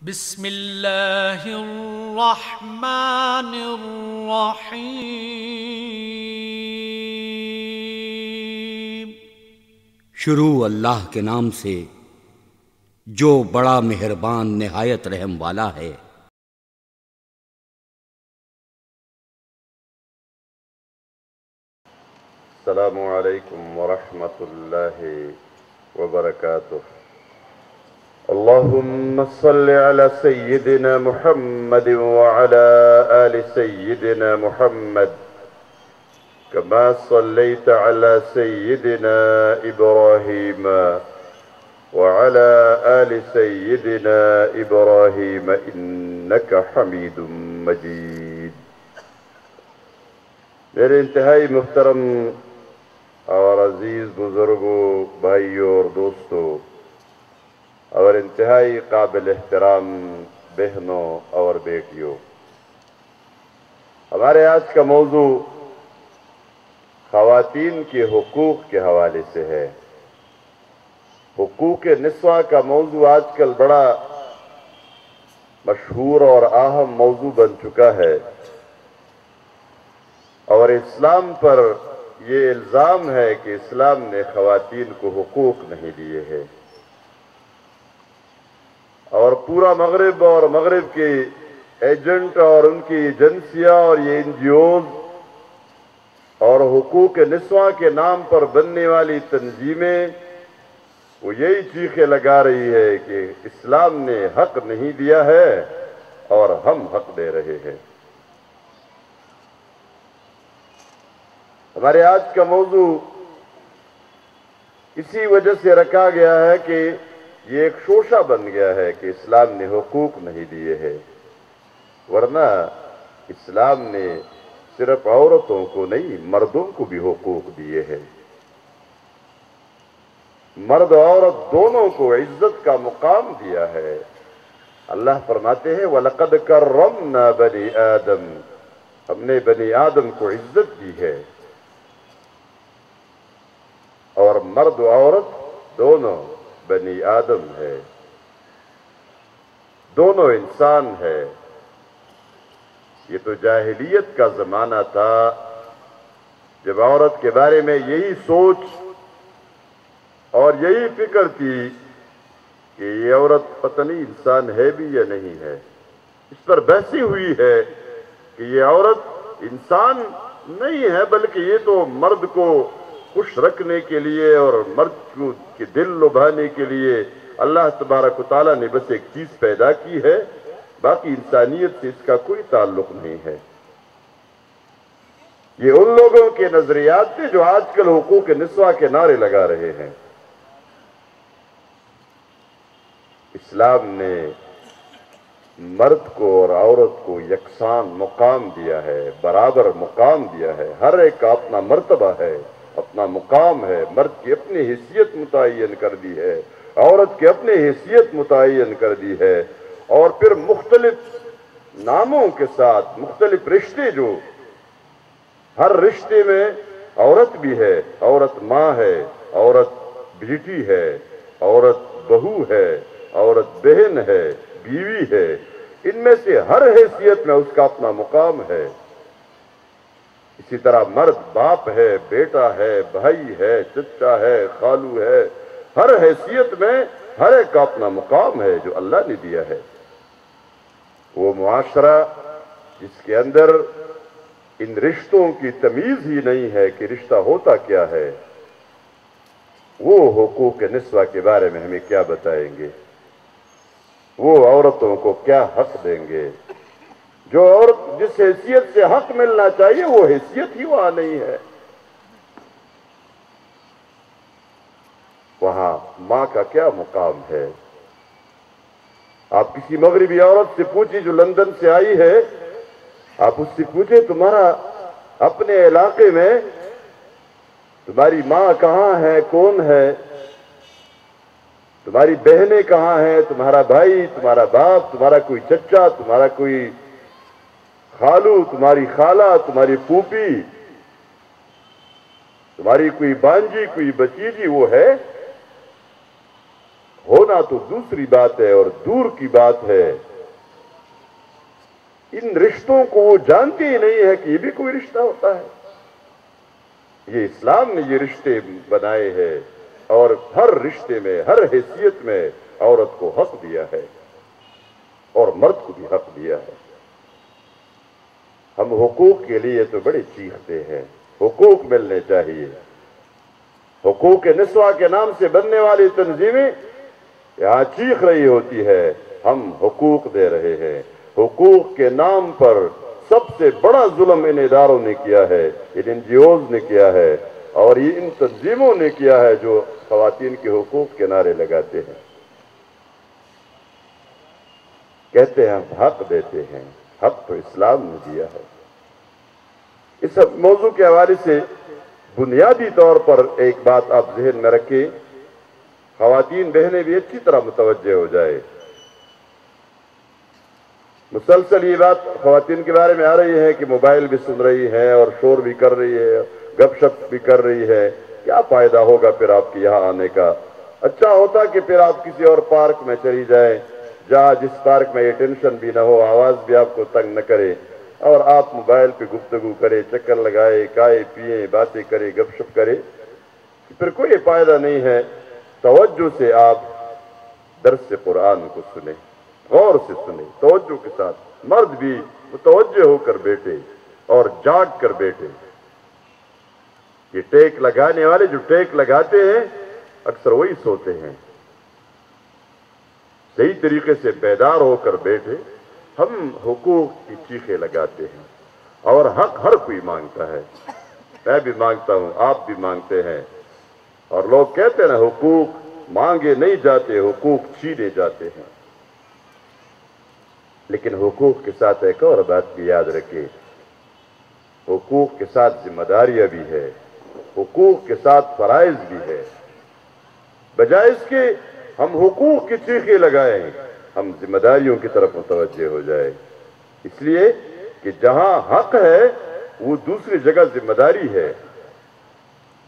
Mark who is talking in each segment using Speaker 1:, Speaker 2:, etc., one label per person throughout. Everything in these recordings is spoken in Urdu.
Speaker 1: بسم اللہ الرحمن الرحیم۔
Speaker 2: شروع اللہ کے نام سے جو بڑا مہربان نہایت رحم والا ہے۔
Speaker 3: السلام علیکم ورحمۃ اللہ وبرکاتہ۔ اللهم صل على سيدنا محمد وعلى آل سيدنا محمد كما صليت على سيدنا إبراهيم وعلى آل سيدنا إبراهيم إنك حميد مجيد۔ میرے انتہائی محترم اور عزیز بزرگوں، بھائیوں اور دوستوں، اور انتہائی قابل احترام بہنوں اور بیٹیوں، ہمارے آج کا موضوع خواتین کے حقوق کے حوالے سے ہے۔ حقوق نسواں کا موضوع آج کل بڑا مشہور اور اہم موضوع بن چکا ہے، اور اسلام پر یہ الزام ہے کہ اسلام نے خواتین کو حقوق نہیں دیے ہیں، اور پورا مغرب اور مغرب کے ایجنٹ اور ان کی ایجنسیاں اور یہ NGOs اور حقوق نسواں کے نام پر بننے والی تنظیمیں وہ یہی چیخیں لگا رہی ہے کہ اسلام نے حق نہیں دیا ہے اور ہم حق دے رہے ہیں۔ ہمارے آج کا موضوع اسی وجہ سے رکھا گیا ہے کہ یہ ایک شوشہ بن گیا ہے کہ اسلام نے حقوق نہیں دیے ہیں، ورنہ اسلام نے صرف عورتوں کو نہیں مردوں کو بھی حقوق دیے ہیں۔ مرد عورت دونوں کو عزت کا مقام دیا ہے۔ اللہ فرماتے ہیں وَلَقَدْ كَرَّمْنَا بَنِي آدم، ہم نے بنی آدم کو عزت دی ہے، اور مرد و عورت دونوں بنی آدم ہے، دونوں انسان ہے۔ یہ تو جاہلیت کا زمانہ تھا جب عورت کے بارے میں یہی سوچ اور یہی فکر تھی کہ یہ عورت پتہ نہیں انسان ہے بھی یا نہیں ہے۔ اس پر بحثی ہوئی ہے کہ یہ عورت انسان نہیں ہے، بلکہ یہ تو مرد کو خوش رکھنے کے لیے اور مرد کے دل لبھانے کے لیے اللہ تبارک و تعالیٰ نے بس ایک چیز پیدا کی ہے، باقی انسانیت سے اس کا کوئی تعلق نہیں ہے۔ یہ ان لوگوں کے نظریات تھے جو آج کل حقوق نسواں کے نعرے لگا رہے ہیں۔ اسلام نے مرد کو اور عورت کو یکساں مقام دیا ہے، برابر مقام دیا ہے۔ ہر ایک کا اپنا مرتبہ ہے، اپنا مقام ہے۔ مرد کی اپنی حیثیت متعین کر دی ہے، عورت کی اپنی حیثیت متعین کر دی ہے، اور پھر مختلف ناموں کے ساتھ مختلف رشتے، جو ہر رشتے میں عورت بھی ہے، عورت ماں ہے، عورت بیٹی ہے، عورت بہو ہے، عورت بہن ہے، بیوی ہے، ان میں سے ہر حیثیت میں اس کا اپنا مقام ہے۔ اسی طرح مرد باپ ہے، بیٹا ہے، بھائی ہے، چچا ہے، خالو ہے، ہر حیثیت میں ہر ایک کا اپنا مقام ہے جو اللہ نے دیا ہے۔ وہ معاشرہ جس کے اندر ان رشتوں کی تمیز ہی نہیں ہے کہ رشتہ ہوتا کیا ہے، وہ حقوق نسواں کے بارے میں ہمیں کیا بتائیں گے؟ وہ عورتوں کو کیا حق دیں گے؟ جو عورت جس حیثیت سے حق ملنا چاہیے وہ حیثیت ہی وہاں نہیں ہے۔ وہاں ماں کا کیا مقام ہے؟ آپ کسی مغربی عورت سے پوچھیں جو لندن سے آئی ہے، آپ اس سے پوچھیں تمہارا اپنے علاقے میں تمہاری ماں کہاں ہے، کون ہے، تمہاری بہنیں کہاں ہیں، تمہارا بھائی، تمہارا باپ، تمہارا کوئی چچا، تمہارا کوئی خالو، تمہاری خالہ، تمہاری پھوپھی، تمہاری کوئی بانجی، کوئی بچیجی، وہ ہے؟ ہونا ہونا تو دوسری بات ہے اور دور کی بات ہے. ان رشتوں کو وہ جانتے ہی نہیں ہے کہ یہ بھی کوئی رشتہ ہوتا ہے. یہ اسلام نے یہ رشتے بنائے ہیں اور ہر رشتے میں ہر حیثیت میں عورت کو حق دیا ہے اور مرد کو بھی حق دیا ہے. ہم حقوق کے لیے تو بڑے چیختے ہیں, حقوق ملنے چاہیے. حقوق نسواں کے نام سے بننے والی تنظیمیں یہاں چیخ رہی ہوتی ہے ہم حقوق دے رہے ہیں. حقوق کے نام پر سب سے بڑا ظلم ان اداروں نے کیا ہے, ان این جی اوز نے کیا ہے اور یہ ان تنظیموں نے کیا ہے جو خواتین کے حقوق کے نعرے لگاتے ہیں. کہتے ہیں ہم حق دیتے ہیں, حق تو اسلام نے دیا ہے. اس موضوع کے حوالے سے بنیادی طور پر ایک بات آپ ذہن میں رکھیں, خواتین بہنیں بھی اچھی طرح متوجہ ہو جائے. مسلسل یہ بات خواتین کے بارے میں آ رہی ہے کہ موبائل بھی سن رہی ہے اور شور بھی کر رہی ہے, گپ شپ بھی کر رہی ہے. کیا فائدہ ہوگا پھر آپ کے یہاں آنے کا؟ اچھا ہوتا کہ پھر آپ کسی اور پارک میں چلی جائیں جہاں جس پارک میں یہ ٹینشن بھی نہ ہو, آواز بھی آپ کو تنگ نہ کرے اور آپ موبائل پہ گفتگو کرے, چکر لگائے, کھائے پیئے, باتیں کرے, گپ شپ کرے. پھر کوئی فائدہ نہیں ہے. توجہ سے آپ درس قرآن کو سنیں, غور سے سنیں, توجہ کے ساتھ. مرد بھی متوجہ ہو کر بیٹھے اور جاگ کر بیٹھے. یہ ٹیک لگانے والے جو ٹیک لگاتے ہیں اکثر وہی سوتے ہیں. صحیح طریقے سے بیدار ہو کر بیٹھے. ہم حقوق کی چیخیں لگاتے ہیں اور حق ہر کوئی مانگتا ہے. میں بھی مانگتا ہوں, آپ بھی مانگتے ہیں. اور لوگ کہتے ہیں نا حقوق مانگے نہیں جاتے, حقوق چھینے جاتے ہیں. لیکن حقوق کے ساتھ ایک اور بات بھی یاد رکھیں, حقوق کے ساتھ ذمہ داریاں بھی ہے, حقوق کے ساتھ فرائض بھی ہے. بجائے اس کے ہم حقوق کی چیخیں لگائیں, ہم ذمہ داریوں کی طرف متوجہ ہو جائے. اس لیے کہ جہاں حق ہے وہ دوسری جگہ ذمہ داری ہے,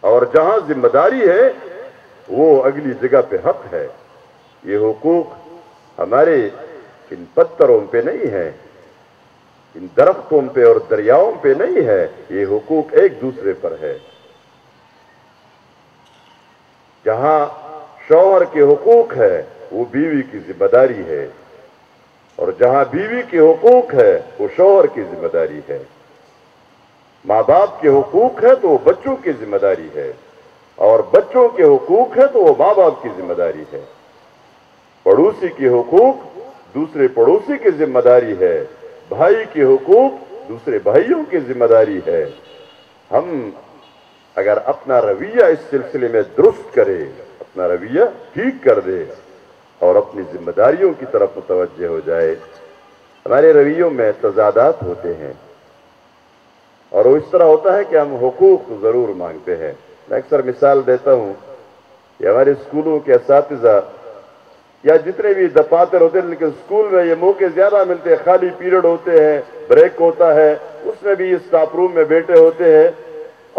Speaker 3: اور جہاں ذمہ داری ہے وہ اگلی جگہ پہ حق ہے. یہ حقوق ہمارے ان پتھروں پہ نہیں ہے, ان درختوں پہ اور دریاؤں پہ نہیں ہے, یہ حقوق ایک دوسرے پر ہے. جہاں شوہر کے حقوق ہے وہ بیوی کی ذمہ داری ہے, اور جہاں بیوی کے حقوق ہے وہ شوہر کی ذمہ داری ہے. ماں باپ کے حقوق ہے تو وہ بچوں کی ذمہ داری ہے, اور بچوں کے حقوق ہے تو وہ ماں باپ کی ذمہ داری ہے. پڑوسی کے حقوق دوسرے پڑوسی کی ذمہ داری ہے, بھائی کے حقوق دوسرے بھائیوں کی ذمہ داری ہے. ہم اگر اپنا رویہ اس سلسلے میں درست کرے, اپنا رویہ ٹھیک کر دے اور اپنی ذمہ داریوں کی طرف متوجہ ہو جائے, ہمارے رویوں میں تضادات ہوتے ہیں اور وہ اس طرح ہوتا ہے کہ ہم حقوق تو ضرور مانگتے ہیں. میں اکثر مثال دیتا ہوں کہ ہمارے اسکولوں کے اساتذہ یا جتنے بھی دفاتر ہوتے ہیں, لیکن اسکول میں یہ موقع زیادہ ملتے ہیں, خالی پیریڈ ہوتے ہیں, بریک ہوتا ہے, اس میں بھی یہ اسٹاف روم میں بیٹھے ہوتے ہیں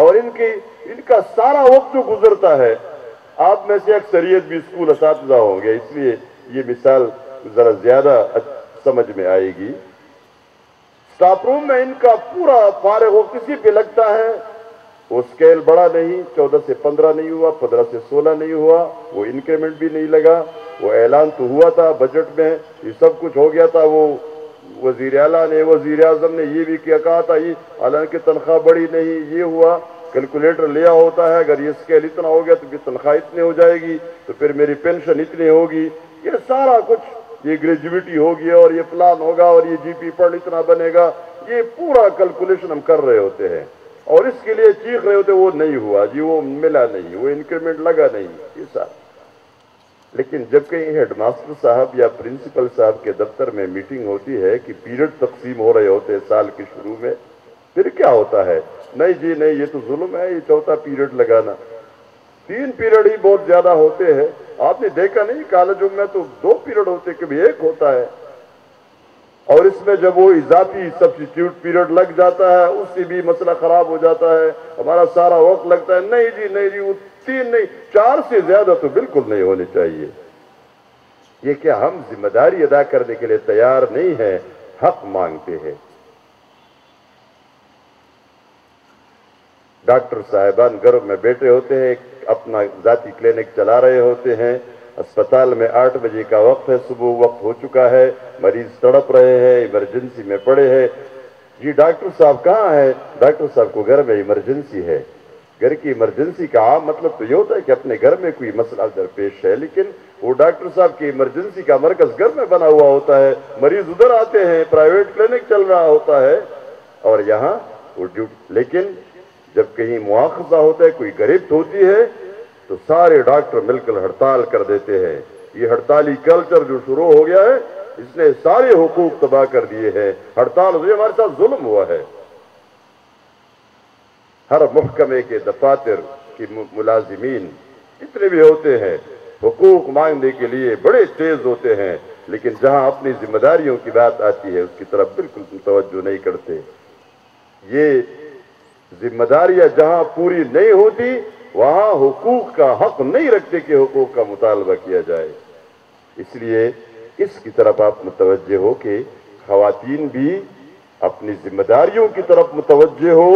Speaker 3: اور ان کا سارا وقت جو گزرتا ہے, آپ میں سے اکثریت بھی اسکول اساتذہ ہوں گے, اس لیے یہ مثال ذرا زیادہ سمجھ میں آئے گی. اسٹاف روم میں ان کا پورا فارغ وقت اسی پہ لگتا ہے. وہ اسکیل بڑا نہیں, 14 سے 15 نہیں ہوا, 15 سے 16 نہیں ہوا, وہ انکریمنٹ بھی نہیں لگا, وہ اعلان تو ہوا تھا بجٹ میں, یہ سب کچھ ہو گیا تھا. وہ وزیر اعلیٰ نے, وزیر اعظم نے یہ بھی کہا تھا, یہ حالانکہ تنخواہ بڑی نہیں, یہ ہوا. کیلکولیٹر لیا ہوتا ہے, اگر یہ اسکیل اتنا ہو گیا تو پھر تنخواہ اتنی ہو جائے گی, تو پھر میری پینشن اتنی ہوگی. یہ سارا کچھ, یہ گریجویٹی ہوگی اور یہ پلان ہوگا اور یہ جی پی پر اتنا بنے گا, یہ پورا کیلکولیشن ہم کر رہے ہوتے ہیں اور اس کے لیے چیخ رہے ہوتے وہ نہیں ہوا جی, وہ ملا نہیں, وہ انکریمنٹ لگا نہیں, یہ سارا. لیکن جب کہیں ہیڈ ماسٹر صاحب یا پرنسپل صاحب کے دفتر میں میٹنگ ہوتی ہے کہ پیریڈ تقسیم ہو رہے ہوتے ہیں سال کے شروع میں, پھر کیا ہوتا ہے؟ نہیں جی نہیں, یہ تو ظلم ہے, یہ چوتھا پیریڈ لگانا. 3 پیریڈ ہی بہت زیادہ ہوتے ہیں. آپ نے دیکھا نہیں کالجوں میں تو 2 پیریڈ ہوتے, کبھی 1 ہوتا ہے, اور اس میں جب وہ اضافی سبسٹیٹیوٹ پیریڈ لگ جاتا ہے اس سے بھی مسئلہ خراب ہو جاتا ہے, ہمارا سارا وقت لگتا ہے. نہیں جی نہیں جی, وہ 3 نہیں 4 سے زیادہ تو بالکل نہیں ہونے چاہیے. یہ کہ ہم ذمہ داری ادا کرنے کے لیے تیار نہیں ہیں، حق مانگتے ہیں۔ ڈاکٹر صاحبان گھر میں بیٹھے ہوتے ہیں، اپنا ذاتی کلینک چلا رہے ہوتے ہیں، اسپتال میں 8 بجے کا وقت ہے، صبح وقت ہو چکا ہے، مریض تڑپ رہے ہیں، ایمرجنسی میں پڑے ہیں۔ جی ڈاکٹر صاحب کہاں ہے؟ ڈاکٹر صاحب کو گھر میں ایمرجنسی ہے۔ گھر کی ایمرجنسی کا عام مطلب تو یہ ہوتا ہے کہ اپنے گھر میں کوئی مسئلہ درپیش ہے، لیکن وہ ڈاکٹر صاحب کی ایمرجنسی کا مرکز گھر میں بنا ہوا ہوتا ہے، مریض ادھر آتے ہیں، پرائیویٹ کلینک چل رہا ہوتا ہے، اور یہاں وہ لیکن جب کہیں مواخذہ ہوتا ہے، کوئی گرفت ہوتی ہے تو سارے ڈاکٹر مل کر ہڑتال کر دیتے ہیں۔ یہ ہڑتالی کلچر جو شروع ہو گیا ہے، اس نے سارے حقوق تباہ کر دیے ہیں۔ ہڑتال ہوئی، ہمارے ساتھ ظلم ہوا ہے۔ ہر محکمے کے دفاتر کی ملازمین جتنے بھی ہوتے ہیں حقوق مانگنے کے لیے بڑے تیز ہوتے ہیں، لیکن جہاں اپنی ذمہ داریوں کی بات آتی ہے اس کی طرف بالکل توجہ نہیں کرتے۔ یہ ذمہ داریاں جہاں پوری نہیں ہوتی وہاں حقوق کا حق نہیں رکھتے کہ حقوق کا مطالبہ کیا جائے۔ اس لیے اس کی طرف آپ متوجہ ہو کہ خواتین بھی اپنی ذمہ داریوں کی طرف متوجہ ہو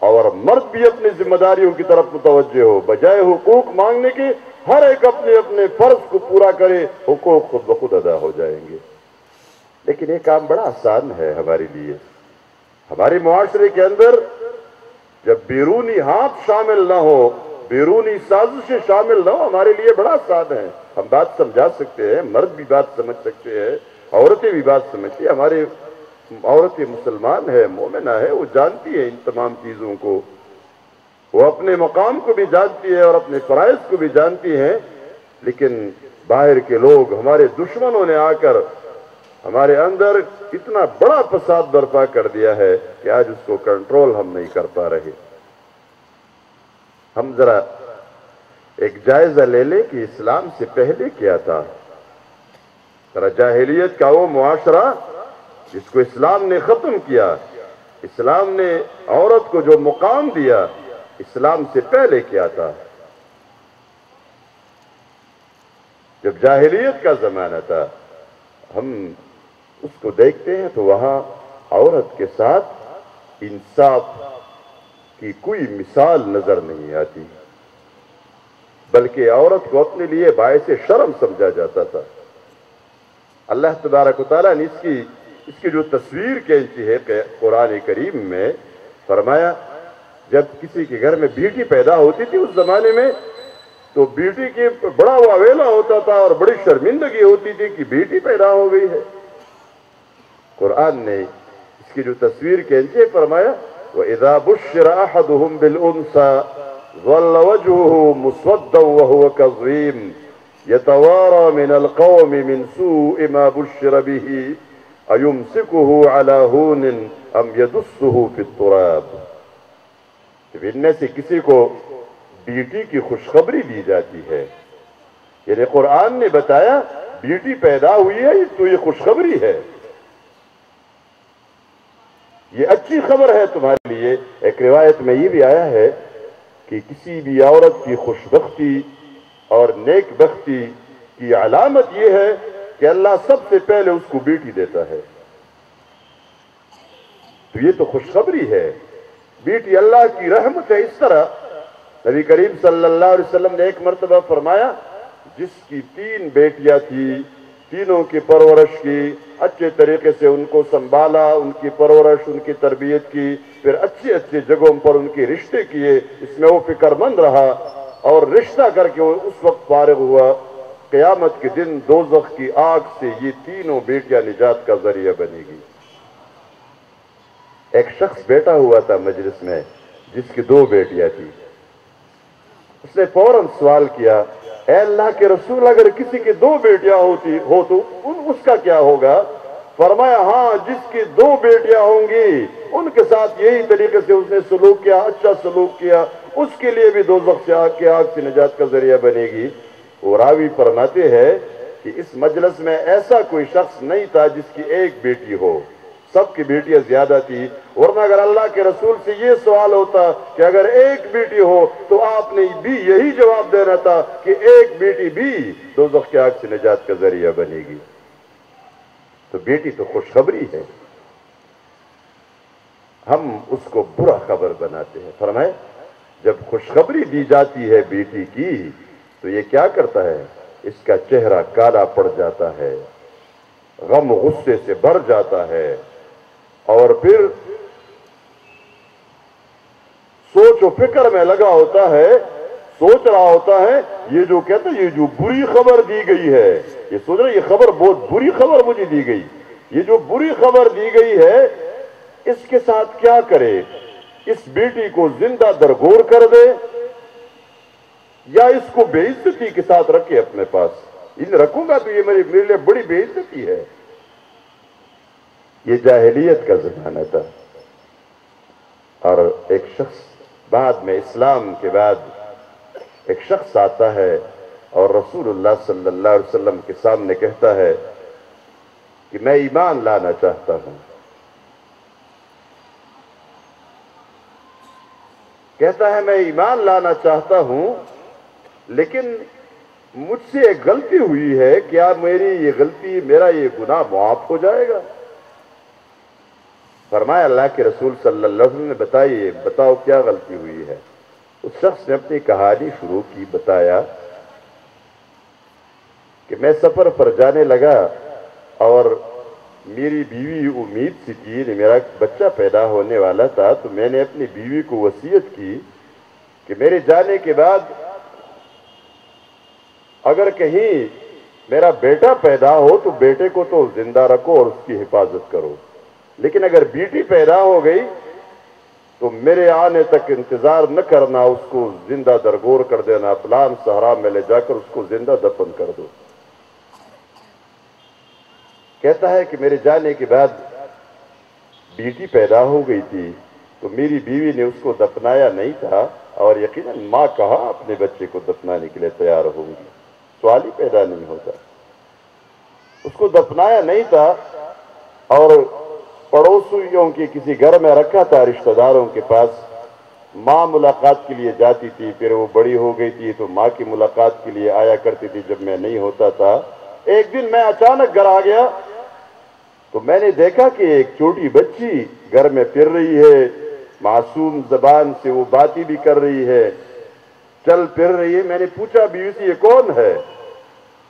Speaker 3: اور مرد بھی اپنی ذمہ داریوں کی طرف متوجہ ہو، بجائے حقوق مانگنے کے ہر ایک اپنے اپنے فرض کو پورا کرے، حقوق خود بخود ادا ہو جائیں گے۔ لیکن یہ کام بڑا آسان ہے ہمارے لیے۔ ہمارے معاشرے کے اندر جب بیرونی ہاتھ شامل نہ ہو، بیرونی سازشیں شامل نہ ہو، ہمارے لیے بڑا آسان ہے۔ ہم بات سمجھا سکتے ہیں، مرد بھی بات سمجھ سکتے ہیں، عورتیں بھی بات سمجھتی ہیں۔ ہمارے عورتیں مسلمان ہے، مومنہ ہے، وہ جانتی ہے ان تمام چیزوں کو، وہ اپنے مقام کو بھی جانتی ہے اور اپنے فرائض کو بھی جانتی ہیں، لیکن باہر کے لوگ، ہمارے دشمنوں نے آ کر ہمارے اندر اتنا بڑا فساد برپا کر دیا ہے کہ آج اس کو کنٹرول ہم نہیں کر پا رہے۔ ہم ذرا ایک جائزہ لے لیں کہ اسلام سے پہلے کیا تھا۔ ذرا جاہلیت کا وہ معاشرہ جس کو اسلام نے ختم کیا، اسلام نے عورت کو جو مقام دیا، اسلام سے پہلے کیا تھا۔ جب جاہلیت کا زمانہ تھا، ہم اس کو دیکھتے ہیں تو وہاں عورت کے ساتھ انصاف کی کوئی مثال نظر نہیں آتی، بلکہ عورت کو اپنے لیے باعث شرم سمجھا جاتا تھا۔ اللہ تبارک و تعالیٰ نے اس کی جو تصویر کھینچی ہے قرآن کریم میں، فرمایا جب کسی کے گھر میں بیٹی پیدا ہوتی تھی اس زمانے میں تو بیٹی کی بڑا واویلا ہوتا تھا اور بڑی شرمندگی ہوتی تھی کہ بیٹی پیدا ہو گئی ہے۔ قرآن نے اس کی جو تصویر کھینچی ہے فرمایا وَإِذَا بُشِّرَ أَحَدُهُمْ بِالْأُنْثَى ظَلَّ وَجْهُهُ مُسْوَدًّا وَهُوَ كَظِيمٌ يَتَوَارَى مِنَ الْقَوْمِ مِنْ سُوءِ مَا بُشِّرَ بِهِ أَيُمْسِكُهُ عَلَى هُونٍ أَمْ يَدُسُّهُ فِي التُّرَابِ۔ جب ان میں سے کسی کو بیٹی کی خوشخبری دی جاتی ہے، یعنی قرآن نے بتایا بیٹی پیدا ہوئی ہے تو یہ خوشخبری ہے، یہ اچھی خبر ہے تمہارے لیے۔ ایک روایت میں یہ بھی آیا ہے کہ کسی بھی عورت کی خوشبختی اور نیک بختی کی علامت یہ ہے کہ اللہ سب سے پہلے اس کو بیٹی دیتا ہے، تو یہ تو خوشخبری ہے، بیٹی اللہ کی رحمت ہے۔ اس طرح نبی کریم صلی اللہ علیہ وسلم نے ایک مرتبہ فرمایا جس کی 3 بیٹیاں تھی، تینوں کی پرورش کی، اچھے طریقے سے ان کو سنبھالا، ان کی پرورش، ان کی تربیت کی، پھر اچھی اچھی جگہوں پر ان کے رشتے کیے، اس میں وہ فکر مند رہا اور رشتہ کر کے وہ اس وقت فارغ ہوا، قیامت کے دن دوزخ کی آگ سے یہ تینوں بیٹیاں نجات کا ذریعہ بنے گی۔ ایک شخص بیٹھا ہوا تھا مجلس میں جس کی 2 بیٹیاں تھیں، اس نے فوراً سوال کیا اے اللہ کے رسول اگر کسی کی 2 بیٹیاں ہو تو اس کا کیا ہوگا؟ فرمایا ہاں جس کی 2 بیٹیاں ہوں گی ان کے ساتھ یہی طریقے سے اس نے سلوک کیا، اچھا سلوک کیا، اس کے لیے بھی دوزخ سے آگ سے نجات کا ذریعہ بنے گی۔ وہ راوی فرماتے ہیں کہ اس مجلس میں ایسا کوئی شخص نہیں تھا جس کی 1 بیٹی ہو، سب کی بیٹیاں زیادہ تھی۔ ورنہ اگر اللہ کے رسول سے یہ سوال ہوتا کہ اگر ایک بیٹی ہو تو آپ نے بھی یہی جواب دینا تھا کہ ایک بیٹی بھی دوزخ کی آگ سے نجات کا ذریعہ بنے گی۔ تو بیٹی تو خوشخبری ہے، ہم اس کو برا خبر بناتے ہیں۔ فرمائے جب خوشخبری دی جاتی ہے بیٹی کی تو یہ کیا کرتا ہے؟ اس کا چہرہ کالا پڑ جاتا ہے، غم غصے سے بھر جاتا ہے، اور پھر سوچ و فکر میں لگا ہوتا ہے، سوچ رہا ہوتا ہے یہ جو کہتا ہے یہ جو بری خبر دی گئی ہے، یہ سوچ رہا ہے یہ خبر بہت بری خبر مجھے دی گئی، یہ جو بری خبر دی گئی ہے اس کے ساتھ کیا کرے؟ اس بیٹی کو زندہ درگور کر دے یا اس کو بے عزتی کے ساتھ رکھے اپنے پاس؟ ان رکھوں گا تو یہ میرے لیے بڑی بے عزتی ہے۔ یہ جاہلیت کا زمانہ تھا، اور ایک شخص بعد میں اسلام کے بعد ایک شخص آتا ہے اور رسول اللہ صلی اللہ علیہ وسلم کے سامنے کہتا ہے کہ میں ایمان لانا چاہتا ہوں، کہتا ہے میں ایمان لانا چاہتا ہوں لیکن مجھ سے ایک غلطی ہوئی ہے، کیا میری یہ غلطی، میرا یہ گناہ معاف ہو جائے گا؟ فرمایا اللہ کے رسول صلی اللہ علیہ وسلم نے بتاؤ کیا غلطی ہوئی ہے؟ اس شخص نے اپنی کہانی شروع کی، بتایا کہ میں سفر پر جانے لگا اور میری بیوی امید سی تھی، میرا بچہ پیدا ہونے والا تھا، تو میں نے اپنی بیوی کو وصیت کی کہ میرے جانے کے بعد اگر کہیں میرا بیٹا پیدا ہو تو بیٹے کو تو زندہ رکھو اور اس کی حفاظت کرو، لیکن اگر بیٹی پیدا ہو گئی تو میرے آنے تک انتظار نہ کرنا، اس کو زندہ درگور کر دینا، فلان صحرا میں لے جا کر اس کو زندہ دفن کر دو۔ کہتا ہے کہ میرے جانے کے بعد بیٹی پیدا ہو گئی تھی تو میری بیوی نے اس کو دفنایا نہیں تھا، اور یقیناً ماں کہاں اپنے بچے کو دفنانے کے لیے تیار ہوگی، سوال ہی پیدا نہیں ہوتا۔ اس کو دفنایا نہیں تھا اور پڑوسیوں کے کسی گھر میں رکھا تھا، رشتہ داروں کے پاس۔ ماں ملاقات کے لیے جاتی تھی، پھر وہ بڑی ہو گئی تھی تو ماں کی ملاقات کے لیے آیا کرتی تھی جب میں نہیں ہوتا تھا۔ ایک دن میں اچانک گھر آ گیا تو میں نے دیکھا کہ ایک چھوٹی بچی گھر میں پھر رہی ہے، معصوم زبان سے وہ باتیں بھی کر رہی ہے، چل پھر رہی ہے۔ میں نے پوچھا بیوی سے یہ کون ہے؟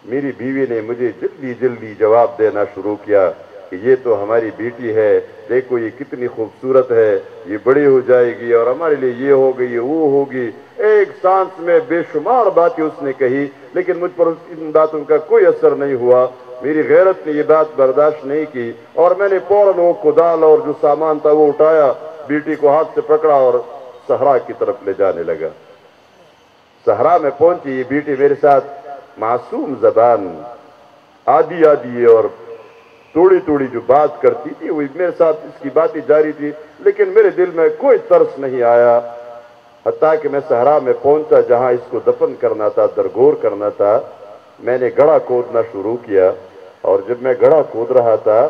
Speaker 3: میری بیوی نے مجھے جلدی جلدی جواب دینا شروع کیا کہ یہ تو ہماری بیٹی ہے، دیکھو یہ کتنی خوبصورت ہے، یہ بڑی ہو جائے گی اور ہمارے لیے یہ ہوگی وہ ہوگی۔ ایک سانس میں بے شمار باتیں اس نے کہی، لیکن مجھ پر ان باتوں کا کوئی اثر نہیں ہوا۔ میری غیرت نے یہ بات برداشت نہیں کی اور میں نے فوراً وہ کدال اور جو سامان تھا وہ اٹھایا، بیٹی کو ہاتھ سے پکڑا اور صحرا کی طرف لے جانے لگا۔ صحرا میں پہنچی، یہ بیٹی میرے ساتھ معصوم زبان آدھی آدھی اور توڑی توڑی جو بات کرتی تھی وہ میرے ساتھ اس کی باتیں جاری تھی، لیکن میرے دل میں کوئی ترس نہیں آیا، حتیٰ کہ میں صحرا میں پہنچا جہاں اس کو دفن کرنا تھا، درگور کرنا تھا۔ میں نے گڑھا کھودنا شروع کیا، اور جب میں گڑھا کھود رہا تھا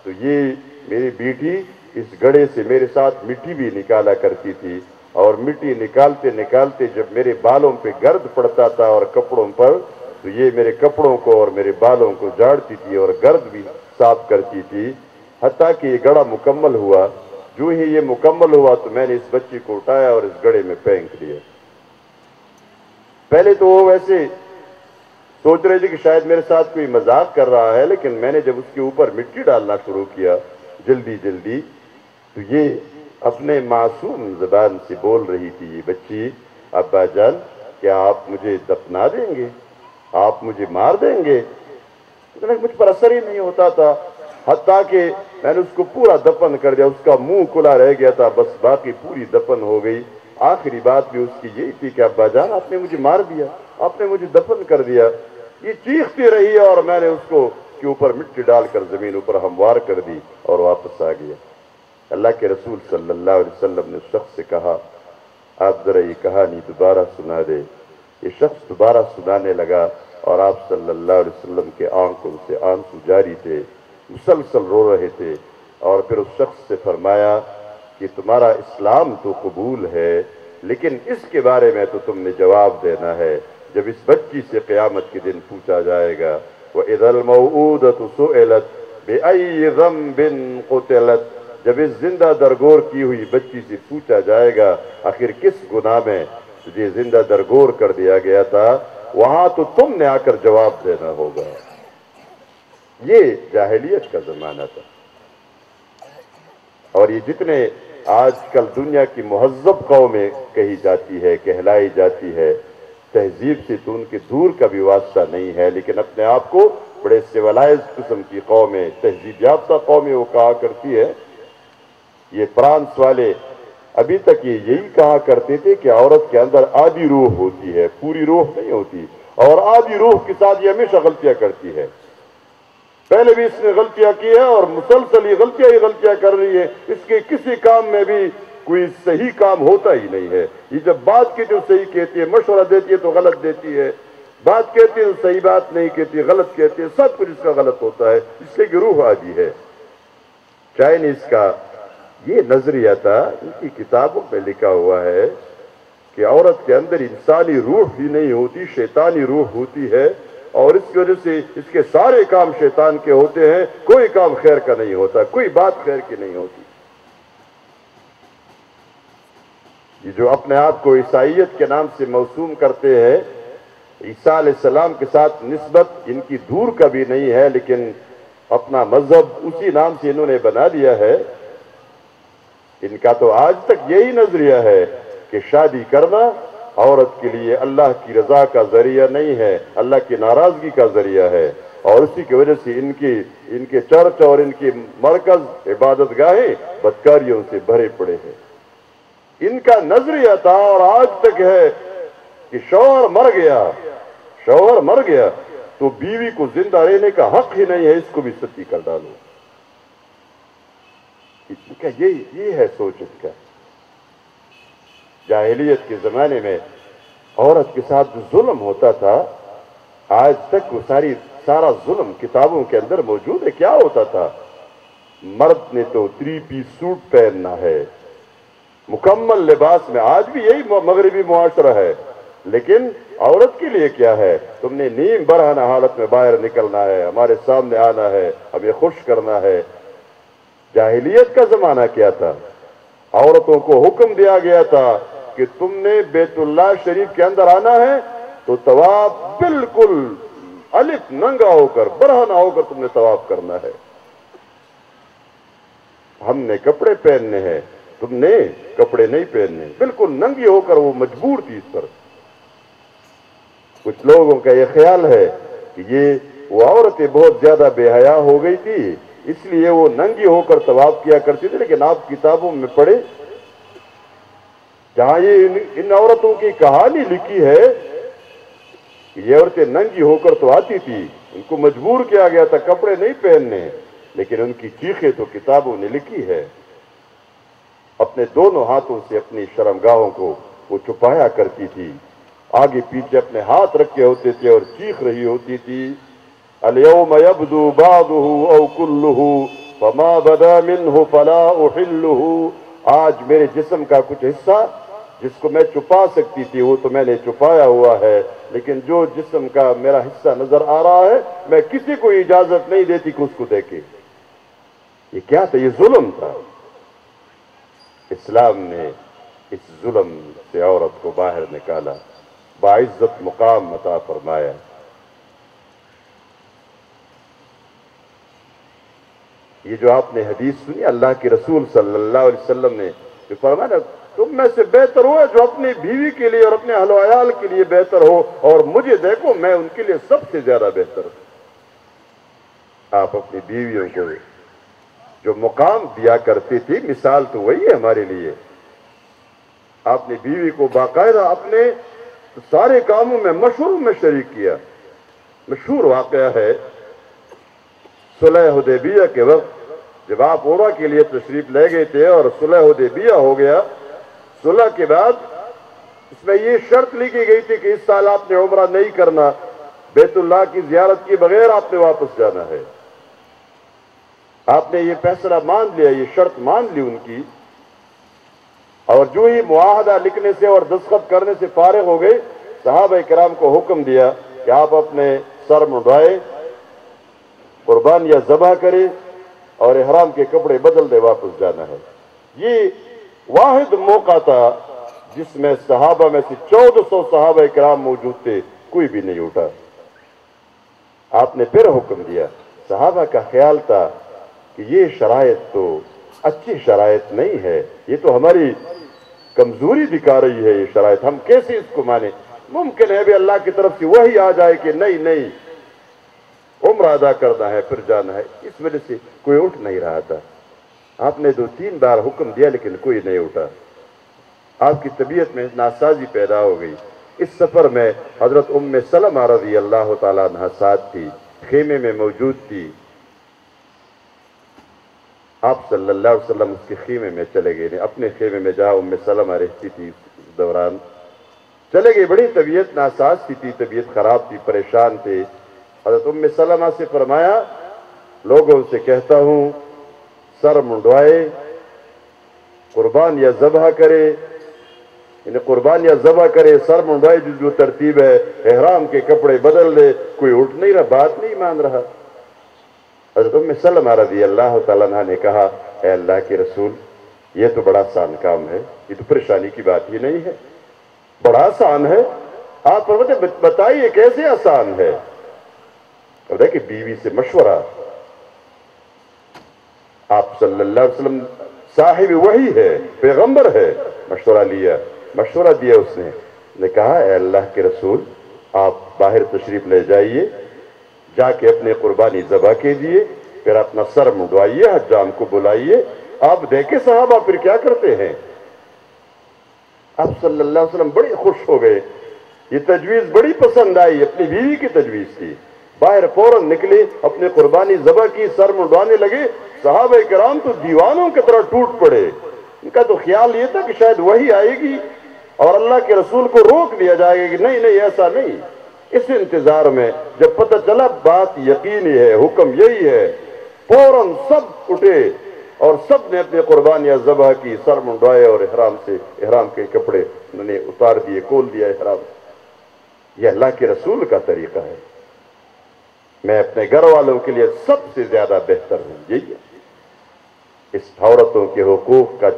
Speaker 3: تو یہ میری بیٹی اس گڑھے سے میرے ساتھ مٹی بھی نکالا کرتی تھی، اور مٹی نکالتے نکالتے جب میرے بالوں پہ گرد پڑتا تھا اور کپڑوں پر تو یہ میرے کپڑوں کو اور میرے بالوں کو جھاڑتی تھی اور گرد بھی صاف کرتی تھی، حتیٰ کہ یہ گڑھا مکمل ہوا۔ جو ہی یہ مکمل ہوا تو میں نے اس بچی کو اٹھایا اور اس گڑھے میں پھینک دیا۔ پہلے تو وہ ویسے سوچ رہے تھے کہ شاید میرے ساتھ کوئی مذاق کر رہا ہے، لیکن میں نے جب اس کے اوپر مٹی ڈالنا شروع کیا جلدی جلدی تو یہ اپنے معصوم زبان سے بول رہی تھی یہ بچی، ابا جان کیا آپ مجھے دفنا دیں گے، آپ مجھے مار دیں گے؟ مجھ پر اثر ہی نہیں ہوتا تھا، حتیٰ کہ میں نے اس کو پورا دفن کر دیا، اس کا منہ کھلا رہ گیا تھا، بس باقی پوری دفن ہو گئی۔ آخری بات بھی اس کی یہی تھی کہ ابا جان آپ نے مجھے مار دیا، آپ نے مجھے دفن کر دیا۔ یہ چیختی رہی اور میں نے اس کو کے اوپر مٹی ڈال کر زمین اوپر ہموار کر دی اور واپس آ گیا۔ اللہ کے رسول صلی اللہ علیہ وسلم نے اس شخص سے کہا آپ ذرا یہ کہانی دوبارہ سنا دے۔ یہ شخص دوبارہ سنانے لگا اور آپ صلی اللہ علیہ وسلم کے آنکھوں سے آنسو جاری تھے، مسلسل رو رہے تھے، اور پھر اس شخص سے فرمایا کہ تمہارا اسلام تو قبول ہے، لیکن اس کے بارے میں تو تم نے جواب دینا ہے جب اس بچی سے قیامت کے دن پوچھا جائے گا۔ وَإِذَا الْمَوْءُودَةُ سُئِلَتْ بِأَيِّ ذَنبٍ قُتِلَتْ، جب اس زندہ درگور کی ہوئی بچی سے پوچھا جائے گا آخر کس گناہ میں تجھے زندہ درگور کر دیا گیا تھا، وہاں تو تم نے آ کر جواب دینا ہوگا۔ یہ جاہلیت کا زمانہ تھا، اور یہ جتنے آج کل دنیا کی مہذب قومیں کہی جاتی ہے، کہلائی جاتی ہے، تہذیب سے تو ان کے دور کا بھی واسطہ نہیں ہے، لیکن اپنے آپ کو بڑے سیولائز قسم کی قومیں، تہذیب یافتہ قومیں وہ کہا کرتی ہے۔ یہ فرانس والے ابھی تک یہ یہی کہا کرتے تھے کہ عورت کے اندر آدھی روح ہوتی ہے، پوری روح نہیں ہوتی، اور آدھی روح کے ساتھ یہ ہمیشہ غلطیاں کرتی ہے۔ پہلے بھی اس نے غلطیاں کی ہے اور مسلسل یہ غلطیاں کر رہی ہے، اس کے کسی کام میں بھی کوئی صحیح کام ہوتا ہی نہیں ہے۔ یہ جب بات کی جو صحیح کہتی ہے، مشورہ دیتی ہے تو غلط دیتی ہے، بات کہتی ہے تو صحیح بات نہیں کہتی، غلط کہتی ہے، سب کچھ اس کا غلط ہوتا ہے، اس لیے کہ روح آدھی ہے۔ چائنیز کا یہ نظریہ تھا، ان کی کتابوں پہ لکھا ہوا ہے کہ عورت کے اندر انسانی روح ہی نہیں ہوتی، شیطانی روح ہوتی ہے، اور اس کی وجہ سے اس کے سارے کام شیطان کے ہوتے ہیں، کوئی کام خیر کا نہیں ہوتا، کوئی بات خیر کی نہیں ہوتی۔ یہ جو اپنے آپ کو عیسائیت کے نام سے موسوم کرتے ہیں، عیسیٰ علیہ السلام کے ساتھ نسبت ان کی دور کا بھی نہیں ہے، لیکن اپنا مذہب اسی نام سے انہوں نے بنا لیا ہے۔ ان کا تو آج تک یہی نظریہ ہے کہ شادی کرنا عورت کے لیے اللہ کی رضا کا ذریعہ نہیں ہے، اللہ کی ناراضگی کا ذریعہ ہے، اور اسی کی وجہ سے ان کے چرچ اور ان کی مرکز عبادت گاہیں بدکاریوں سے بھرے پڑے ہیں۔ ان کا نظریہ تھا اور آج تک ہے کہ شوہر مر گیا تو بیوی کو زندہ رہنے کا حق ہی نہیں ہے، اس کو بھی ستی کر ڈالو۔ یہ ہے سوچ اس کا۔ جاہلیت کے زمانے میں عورت کے ساتھ جو ظلم ہوتا تھا، آج تک وہ سارا ظلم کتابوں کے اندر موجود ہے۔ کیا ہوتا تھا؟ مرد نے تو 3 پیس سوٹ پہننا ہے، مکمل لباس میں، آج بھی یہی مغربی معاشرہ ہے، لیکن عورت کے لیے کیا ہے؟ تم نے نیم برہنہ حالت میں باہر نکلنا ہے، ہمارے سامنے آنا ہے، ہمیں خوش کرنا ہے۔ جاہلیت کا زمانہ کیا تھا؟ عورتوں کو حکم دیا گیا تھا کہ تم نے بیت اللہ شریف کے اندر آنا ہے تو طواف بالکل الف ننگا ہو کر، برہنہ ہو کر تم نے طواف کرنا ہے۔ ہم نے کپڑے پہننے ہیں، تم نے کپڑے نہیں پہننے، بالکل ننگی ہو کر وہ مجبور تھی اس پر۔ کچھ لوگوں کا یہ خیال ہے کہ وہ عورتیں بہت زیادہ بے حیا ہو گئی تھی، اس لیے وہ ننگی ہو کر طواف کیا کرتی تھی، لیکن آپ کتابوں میں پڑھیں جہاں یہ ان عورتوں کی کہانی لکھی ہے کہ یہ عورتیں ننگی ہو کر تو آتی تھی، ان کو مجبور کیا گیا تھا کپڑے نہیں پہننے، لیکن ان کی چیخیں تو کتابوں نے لکھی ہے۔ اپنے دونوں ہاتھوں سے اپنی شرمگاہوں کو وہ چھپایا کرتی تھی، آگے پیچھے اپنے ہاتھ رکھے ہوتے تھے اور چیخ رہی ہوتی تھی، اليوم يبدو بعضه او كله فما بدا منه فلا احله۔ آج میرے جسم کا کچھ حصہ جس کو میں چھپا سکتی تھی وہ تو میں نے چھپایا ہوا ہے، لیکن جو جسم کا میرا حصہ نظر آ رہا ہے میں کسی کو اجازت نہیں دیتی کہ اس کو دیکھے۔ یہ کیا تھا؟ یہ ظلم تھا۔ اسلام نے اس ظلم سے عورت کو باہر نکالا، باعزت مقام عطا فرمایا۔ یہ جو آپ نے حدیث سنی، اللہ کے رسول صلی اللہ علیہ وسلم نے جو فرمایا، تم میں سے بہتر ہو جو اپنی بیوی کے لیے اور اپنے اہل و عیال کے لیے بہتر ہو، اور مجھے دیکھو میں ان کے لیے سب سے زیادہ بہتر ہوں۔ آپ اپنی بیویوں کو جو مقام دیا کرتی تھی، مثال تو وہی ہے ہمارے لیے۔ آپ نے بیوی کو باقاعدہ اپنے سارے کاموں میں مشوروں میں شریک کیا۔ مشہور واقعہ ہے صلح حدیبیہ کے وقت جب آپ عمرہ کے لیے تشریف لے گئے تھے اور صلح حدیبیہ ہو گیا، صلح کے بعد اس میں یہ شرط لکھی گئی تھی کہ اس سال آپ نے عمرہ نہیں کرنا، بیت اللہ کی زیارت کے بغیر آپ نے واپس جانا ہے۔ آپ نے یہ فیصلہ مان لیا، یہ شرط مان لی ان کی، اور جو ہی معاہدہ لکھنے سے اور دستخط کرنے سے فارغ ہو گئے، صحابہ کرام کو حکم دیا کہ آپ اپنے سر منڈوائے، قربان یا ذبح کرے اور احرام کے کپڑے بدل دے، واپس جانا ہے۔ یہ واحد موقع تھا جس میں صحابہ میں سے 1400 صحابہ کرام موجود تھے، کوئی بھی نہیں اٹھا۔ آپ نے پھر حکم دیا۔ صحابہ کا خیال تھا کہ یہ شرائط تو اچھی شرائط نہیں ہے، یہ تو ہماری کمزوری دکھا رہی ہے، یہ شرائط ہم کیسے اس کو مانیں؟ ممکن ہے بھی اللہ کی طرف سے وہی آ جائے کہ نہیں نہیں عمرہ ادا کرنا ہے پھر جانا ہے، اس وجہ سے کوئی اٹھ نہیں رہا تھا۔ آپ نے 2-3 بار حکم دیا لیکن کوئی نہیں اٹھا۔ آپ کی طبیعت میں ناسازی پیدا ہو گئی۔ اس سفر میں حضرت ام سلمہ رضی اللہ تعالیٰ عنہ ساتھ تھی، خیمے میں موجود تھی۔ آپ صلی اللہ علیہ وسلم اس کے خیمے میں چلے گئے، اپنے خیمے میں جہاں ام سلمہ رہتی تھی اس دوران چلے گئے۔ بڑی طبیعت ناساز تھی، طبیعت خراب تھی، پریشان تھے۔ حضرت ام سلمہ سے فرمایا، لوگوں سے کہتا ہوں سر منڈوائے، قربان یا ذبح کرے، یعنی قربان یا ذبح کرے، سر منڈوائے، جو ترتیب ہے، احرام کے کپڑے بدل دے، کوئی اٹھ نہیں رہا، بات نہیں مان رہا۔ حضرت ام سلمہ رضی اللہ تعالیٰ عنہ نے کہا، اے اللہ کے رسول، یہ تو بڑا آسان کام ہے، یہ تو پریشانی کی بات ہی نہیں ہے، بڑا آسان ہے۔ آپ فرماتے بتائیے کیسے آسان ہے؟ اب دیکھیں بیوی سے مشورہ، آپ صلی اللہ علیہ وسلم صاحب وحی ہے، پیغمبر ہے، مشورہ دیا اس نے کہا، اے اللہ کے رسول، آپ باہر تشریف لے جائیے، جا کے اپنے قربانی ذبح کیجئے، پھر اپنا سر منڈوائیے، حجام کو بلائیے، آپ دیکھیں صحابہ پھر کیا کرتے ہیں۔ آپ صلی اللہ علیہ وسلم بڑی خوش ہو گئے، یہ تجویز بڑی پسند آئی، اپنی بیوی کی تجویز تھی۔ باہر فوراً نکلے، اپنے قربانی ذبح کی، سر منڈوانے لگے۔ صحابہ کرام تو دیوانوں کی طرح ٹوٹ پڑے۔ ان کا تو خیال یہ تھا کہ شاید وہی آئے گی اور اللہ کے رسول کو روک دیا جائے گا کہ نہیں نہیں ایسا نہیں۔ اس انتظار میں جب پتہ چلا بات یقینی ہے، حکم یہی ہے، فوراً سب اٹھے اور سب نے اپنے قربانیاں ذبح کی، سر منڈوائے اور احرام کے کپڑے انہوں نے اتار دیے، کھول دیا احرام۔ یہ اللہ کے رسول کا طریقہ ہے۔ میں اپنے گھر والوں کے لیے سب سے زیادہ بہتر ہوں، یہی ہے۔ اس عورتوں کے حقوق کا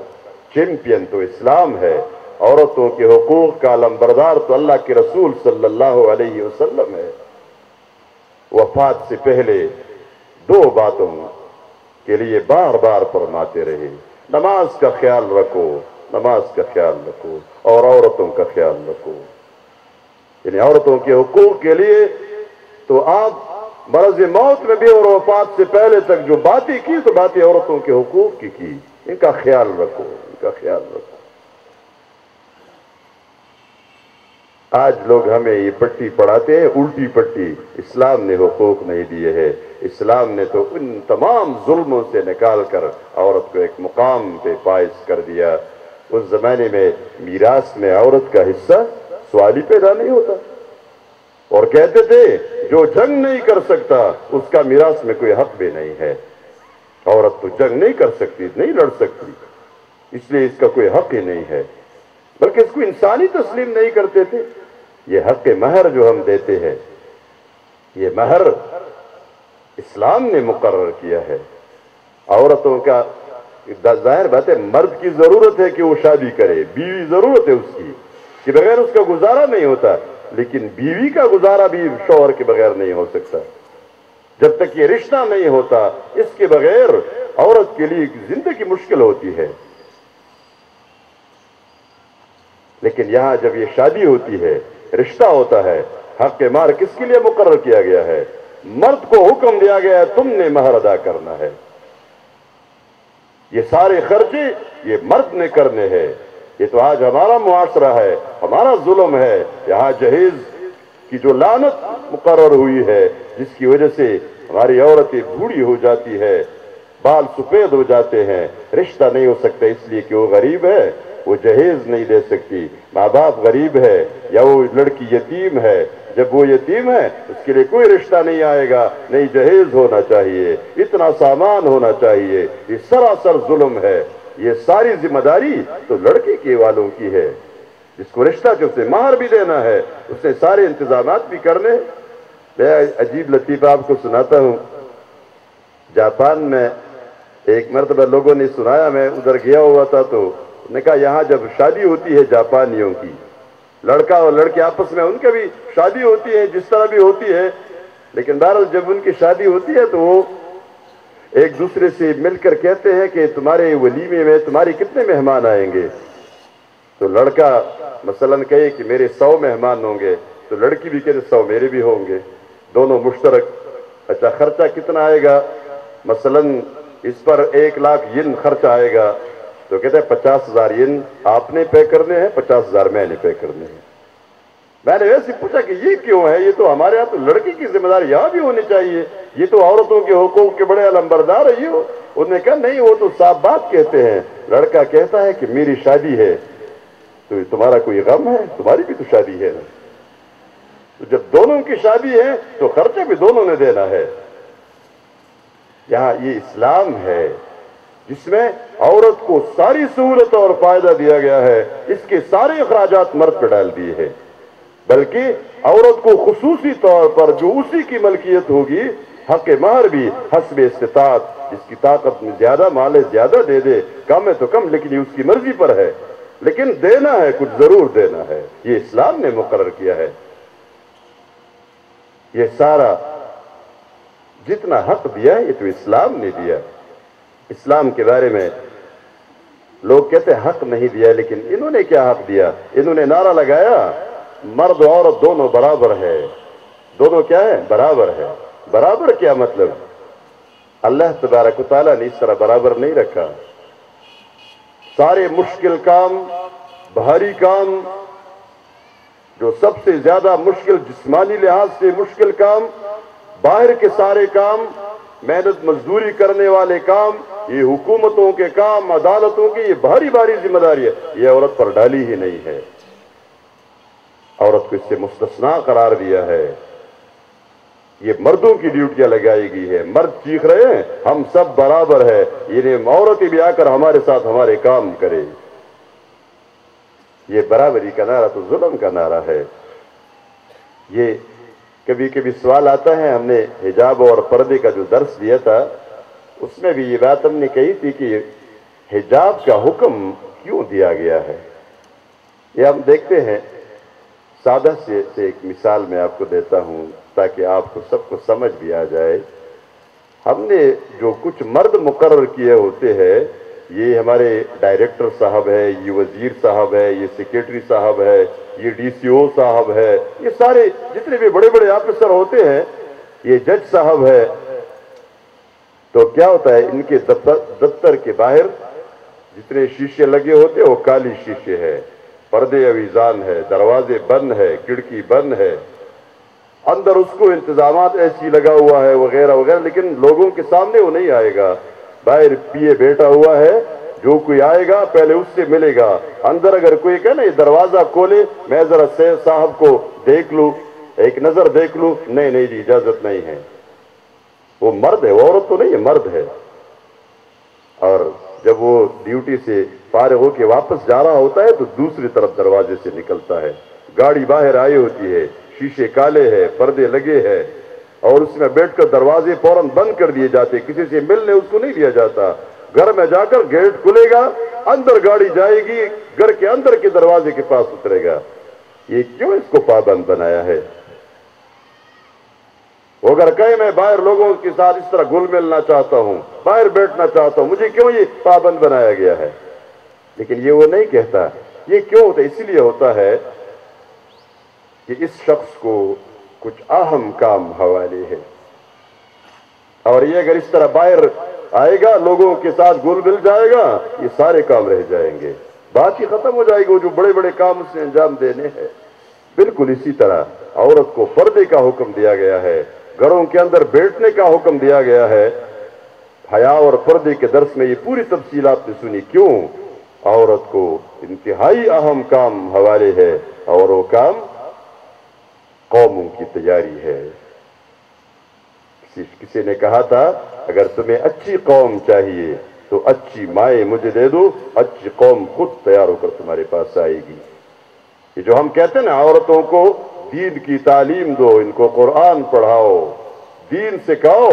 Speaker 3: چیمپئن تو اسلام ہے، عورتوں کے حقوق کا علمبردار تو اللہ کے رسول صلی اللہ علیہ وسلم ہے۔ وفات سے پہلے 2 باتوں کے لیے بار بار فرماتے رہے، نماز کا خیال رکھو، نماز کا خیال رکھو اور عورتوں کا خیال رکھو۔ یعنی عورتوں کے حقوق کے لیے تو آپ مرض موت میں بھی اور وفات سے پہلے تک جو باتیں کی تو باتیں عورتوں کے حقوق کی، ان کا خیال رکھو، ان کا خیال رکھو۔ آج لوگ ہمیں یہ پٹی پڑھاتے ہیں، الٹی پٹی، اسلام نے حقوق نہیں دیے ہیں۔ اسلام نے تو ان تمام ظلموں سے نکال کر عورت کو ایک مقام پہ فائز کر دیا۔ اس زمانے میں میراث میں عورت کا حصہ سوال ہی پیدا نہیں ہوتا، اور کہتے تھے جو جنگ نہیں کر سکتا اس کا میراث میں کوئی حق بھی نہیں ہے۔ عورت تو جنگ نہیں کر سکتی، نہیں لڑ سکتی، اس لیے اس کا کوئی حق ہی نہیں ہے، بلکہ اس کو انسانی تسلیم نہیں کرتے تھے۔ یہ حق مہر جو ہم دیتے ہیں، یہ مہر اسلام نے مقرر کیا ہے۔ عورتوں کا ظاہر بات ہے، مرد کی ضرورت ہے کہ وہ شادی کرے، بیوی ضرورت ہے اس کی کہ بغیر اس کا گزارا نہیں ہوتا، لیکن بیوی کا گزارا بھی شوہر کے بغیر نہیں ہو سکتا۔ جب تک یہ رشتہ نہیں ہوتا، اس کے بغیر عورت کے لیے زندگی مشکل ہوتی ہے۔ لیکن یہاں جب یہ شادی ہوتی ہے، رشتہ ہوتا ہے، حق مہر کس کے لیے مقرر کیا گیا ہے؟ مرد کو حکم دیا گیا ہے تم نے مہر ادا کرنا ہے۔ یہ سارے خرچے یہ مرد نے کرنے ہیں۔ یہ تو آج ہمارا معاشرہ ہے، ہمارا ظلم ہے۔ یہاں جہیز کی جو لعنت مقرر ہوئی ہے، جس کی وجہ سے ہماری عورتیں بوڑھی ہو جاتی ہے، بال سفید ہو جاتے ہیں، رشتہ نہیں ہو سکتا اس لیے کہ وہ غریب ہے، وہ جہیز نہیں دے سکتی، ماں باپ غریب ہے یا وہ لڑکی یتیم ہے۔ جب وہ یتیم ہے اس کے لیے کوئی رشتہ نہیں آئے گا، نہیں جہیز ہونا چاہیے، اتنا سامان ہونا چاہیے۔ یہ سراسر ظلم ہے۔ یہ ساری ذمہ داری تو لڑکے کے والوں کی ہے، جس کو رشتہ جو اسے مہر بھی دینا ہے، اس نے سارے انتظامات بھی کرنے۔ میں عجیب لطیفہ آپ کو سناتا ہوں۔ جاپان میں ایک مرتبہ لوگوں نے سنایا، میں ادھر گیا ہوا تھا، تو نے کہا یہاں جب شادی ہوتی ہے جاپانیوں کی، لڑکا اور لڑکے آپس میں ان کی بھی شادی ہوتی ہے جس طرح بھی ہوتی ہے، لیکن بہرحال جب ان کی شادی ہوتی ہے تو وہ ایک دوسرے سے مل کر کہتے ہیں کہ تمہارے ولیمے میں تمہاری کتنے مہمان آئیں گے؟ تو لڑکا مثلاً کہے کہ میرے 100 مہمان ہوں گے، تو لڑکی بھی کہتے 100 میرے بھی ہوں گے، دونوں مشترک۔ اچھا خرچہ کتنا آئے گا؟ مثلاً اس پر 1 لاکھ ین خرچ آئے گا، تو کہتے ہیں 50,000 ین آپ نے پے کرنے ہیں، 50,000 میں نے پے کرنے ہیں۔ میں نے ویسے پوچھا کہ یہ کیوں ہے؟ یہ تو ہمارے ہاں تو لڑکی کی ذمہ داری یہاں بھی ہونی چاہیے، یہ تو عورتوں کے حقوق کے بڑے علمبردار ہے۔ یہ انہوں نے کہا نہیں، وہ تو صاف بات کہتے ہیں۔ لڑکا کہتا ہے کہ میری شادی ہے، تو تمہارا کوئی غم ہے؟ تمہاری بھی تو شادی ہے نا۔ تو جب دونوں کی شادی ہے تو خرچہ بھی دونوں نے دینا ہے۔ یہاں یہ اسلام ہے جس میں عورت کو ساری سہولت اور فائدہ دیا گیا ہے، اس کے سارے اخراجات مرد پہ ڈال دیے ہیں، بلکہ عورت کو خصوصی طور پر جو اسی کی ملکیت ہوگی، حق مہر بھی حسب استطاعت، جس کی طاقت میں زیادہ مال ہے زیادہ دے دے، کم ہے تو کم، لیکن یہ اس کی مرضی پر ہے، لیکن دینا ہے، کچھ ضرور دینا ہے۔ یہ اسلام نے مقرر کیا ہے۔ یہ سارا جتنا حق دیا ہے یہ تو اسلام نے دیا۔ اسلام کے بارے میں لوگ کہتے ہیں حق نہیں دیا، لیکن انہوں نے کیا حق دیا؟ انہوں نے نعرہ لگایا مرد و عورت دونوں برابر ہے۔ دونوں کیا ہے؟ برابر ہے۔ برابر کیا مطلب؟ اللہ تبارک و تعالیٰ نے اس طرح برابر نہیں رکھا۔ سارے مشکل کام، بھاری کام، جو سب سے زیادہ مشکل جسمانی لحاظ سے مشکل کام، باہر کے سارے کام، محنت مزدوری کرنے والے کام، یہ حکومتوں کے کام، عدالتوں کی، یہ بھاری بھاری ذمہ داری ہے، یہ عورت پر ڈالی ہی نہیں ہے۔ عورت کو اس سے مستثنا قرار دیا ہے۔ یہ مردوں کی ڈیوٹیاں لگائی گئی ہے۔ مرد چیخ رہے ہیں ہم سب برابر ہے، یہ عورتیں بھی آ کر ہمارے ساتھ ہمارے کام کرے۔ یہ برابری کا نعرہ تو ظلم کا نعرہ ہے۔ یہ کبھی کبھی سوال آتا ہے، ہم نے حجاب اور پردے کا جو درس دیا تھا اس میں بھی یہ بات ہم نے کہی تھی کہ حجاب کا حکم کیوں دیا گیا ہے۔ یہ ہم دیکھتے ہیں، سادہ سے ایک مثال میں آپ کو دیتا ہوں تاکہ آپ کو سب کو سمجھ بھی آ جائے۔ ہم نے جو کچھ مرد مقرر کیے ہوتے ہیں، یہ ہمارے ڈائریکٹر صاحب ہے، یہ وزیر صاحب ہے، یہ سیکریٹری صاحب ہے، یہ ڈی سی او صاحب ہے، یہ سارے جتنے بھی بڑے بڑے آفیسر ہوتے ہیں، یہ جج صاحب ہے، تو کیا ہوتا ہے ان کے دفتر کے باہر جتنے شیشے لگے ہوتے ہیں وہ کالی شیشے ہے، پردے اویزان ہے، دروازے بند ہے، کھڑکی بند ہے، اندر اس کو انتظامات ایسی لگا ہوا ہے وغیرہ وغیرہ، لیکن لوگوں کے سامنے وہ نہیں آئے گا۔ باہر پیے بیٹھا ہوا ہے، جو کوئی آئے گا پہلے اس سے ملے گا۔ اندر اگر کوئی کہے نا یہ دروازہ کھولے میں ذرا صاحب کو دیکھ لوں، ایک نظر دیکھ لوں، نہیں جی اجازت نہیں ہے۔ وہ مرد ہے، وہ عورت تو نہیں ہے، مرد ہے۔ اور جب وہ ڈیوٹی سے فارغ ہو کے واپس جا رہا ہوتا ہے تو دوسری طرف دروازے سے نکلتا ہے، گاڑی باہر آئی ہوتی ہے، شیشے کالے ہیں، پردے لگے ہیں، اور اس میں بیٹھ کر دروازے فوراً بند کر دیے جاتے، کسی سے ملنے اس کو نہیں دیا جاتا۔ گھر میں جا کر گیٹ کھلے گا، اندر گاڑی جائے گی، گھر کے اندر کے دروازے کے پاس اترے گا۔ یہ کیوں اس کو پابند بنایا ہے؟ وہ اگر کہے میں باہر لوگوں کے ساتھ اس طرح گھل ملنا چاہتا ہوں، باہر بیٹھنا چاہتا ہوں، مجھے کیوں یہ پابند بنایا گیا ہے؟ لیکن یہ وہ نہیں کہتا۔ یہ کیوں ہوتا ہے؟ اسی لیے ہوتا ہے کہ اس شخص کو کچھ اہم کام حوالے ہے، اور یہ اگر اس طرح باہر آئے گا، لوگوں کے ساتھ گھل مل جائے گا، یہ سارے کام رہ جائیں گے، بات ہی ختم ہو جائے گی، وہ جو بڑے بڑے کام اس نے انجام دینے ہیں۔ بالکل اسی طرح عورت کو پردے کا حکم دیا گیا ہے، گھروں کے اندر بیٹھنے کا حکم دیا گیا ہے۔ حیا اور پردے کے درس میں یہ پوری تفصیل آپ نے سنی، کیوں عورت کو انتہائی اہم کام حوالے ہے، اور وہ کام قوموں کی تیاری ہے۔ کسی نے کہا تھا اگر تمہیں اچھی قوم چاہیے تو اچھی مائیں مجھے دے دو، اچھی قوم خود تیار ہو کر تمہارے پاس آئے گی۔ یہ جو ہم کہتے ہیں نا عورتوں کو دین کی تعلیم دو، ان کو قرآن پڑھاؤ، دین سکھاؤ،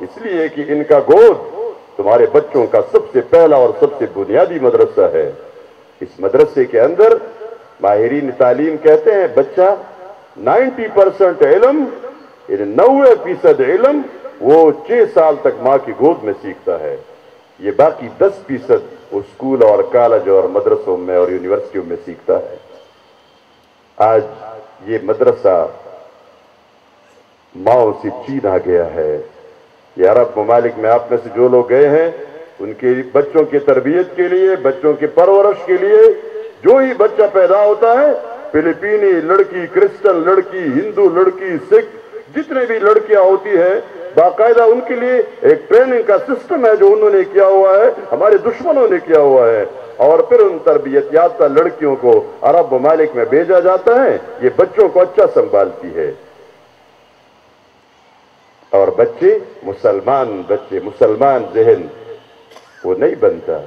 Speaker 3: اس لیے کہ ان کا گود تمہارے بچوں کا سب سے پہلا اور سب سے بنیادی مدرسہ ہے۔ اس مدرسے کے اندر ماہرین تعلیم کہتے ہیں بچہ 90% علم، یعنی 90% علم وہ 6 سال تک ماں کی گود میں سیکھتا ہے، یہ باقی 10% وہ اسکول اور کالج اور مدرسوں میں اور یونیورسٹیوں میں سیکھتا ہے۔ آج یہ مدرسہ ماؤں سے چھینا گیا ہے۔ یہ عرب ممالک میں آپ میں سے جو لوگ گئے ہیں، ان کے بچوں کی تربیت کے لیے، بچوں کی پرورش کے لیے، جو ہی بچہ پیدا ہوتا ہے، فلپینی لڑکی، کرسچن لڑکی، ہندو لڑکی، سکھ، جتنے بھی لڑکیاں ہوتی ہیں، باقاعدہ ان کے لیے ایک ٹریننگ کا سسٹم ہے جو انہوں نے کیا ہوا ہے، ہمارے دشمنوں نے کیا ہوا ہے، اور پھر ان تربیت یافتہ لڑکیوں کو عرب ممالک میں بھیجا جاتا ہے، یہ بچوں کو اچھا سنبھالتی ہے، اور بچے مسلمان ذہن وہ نہیں بنتا۔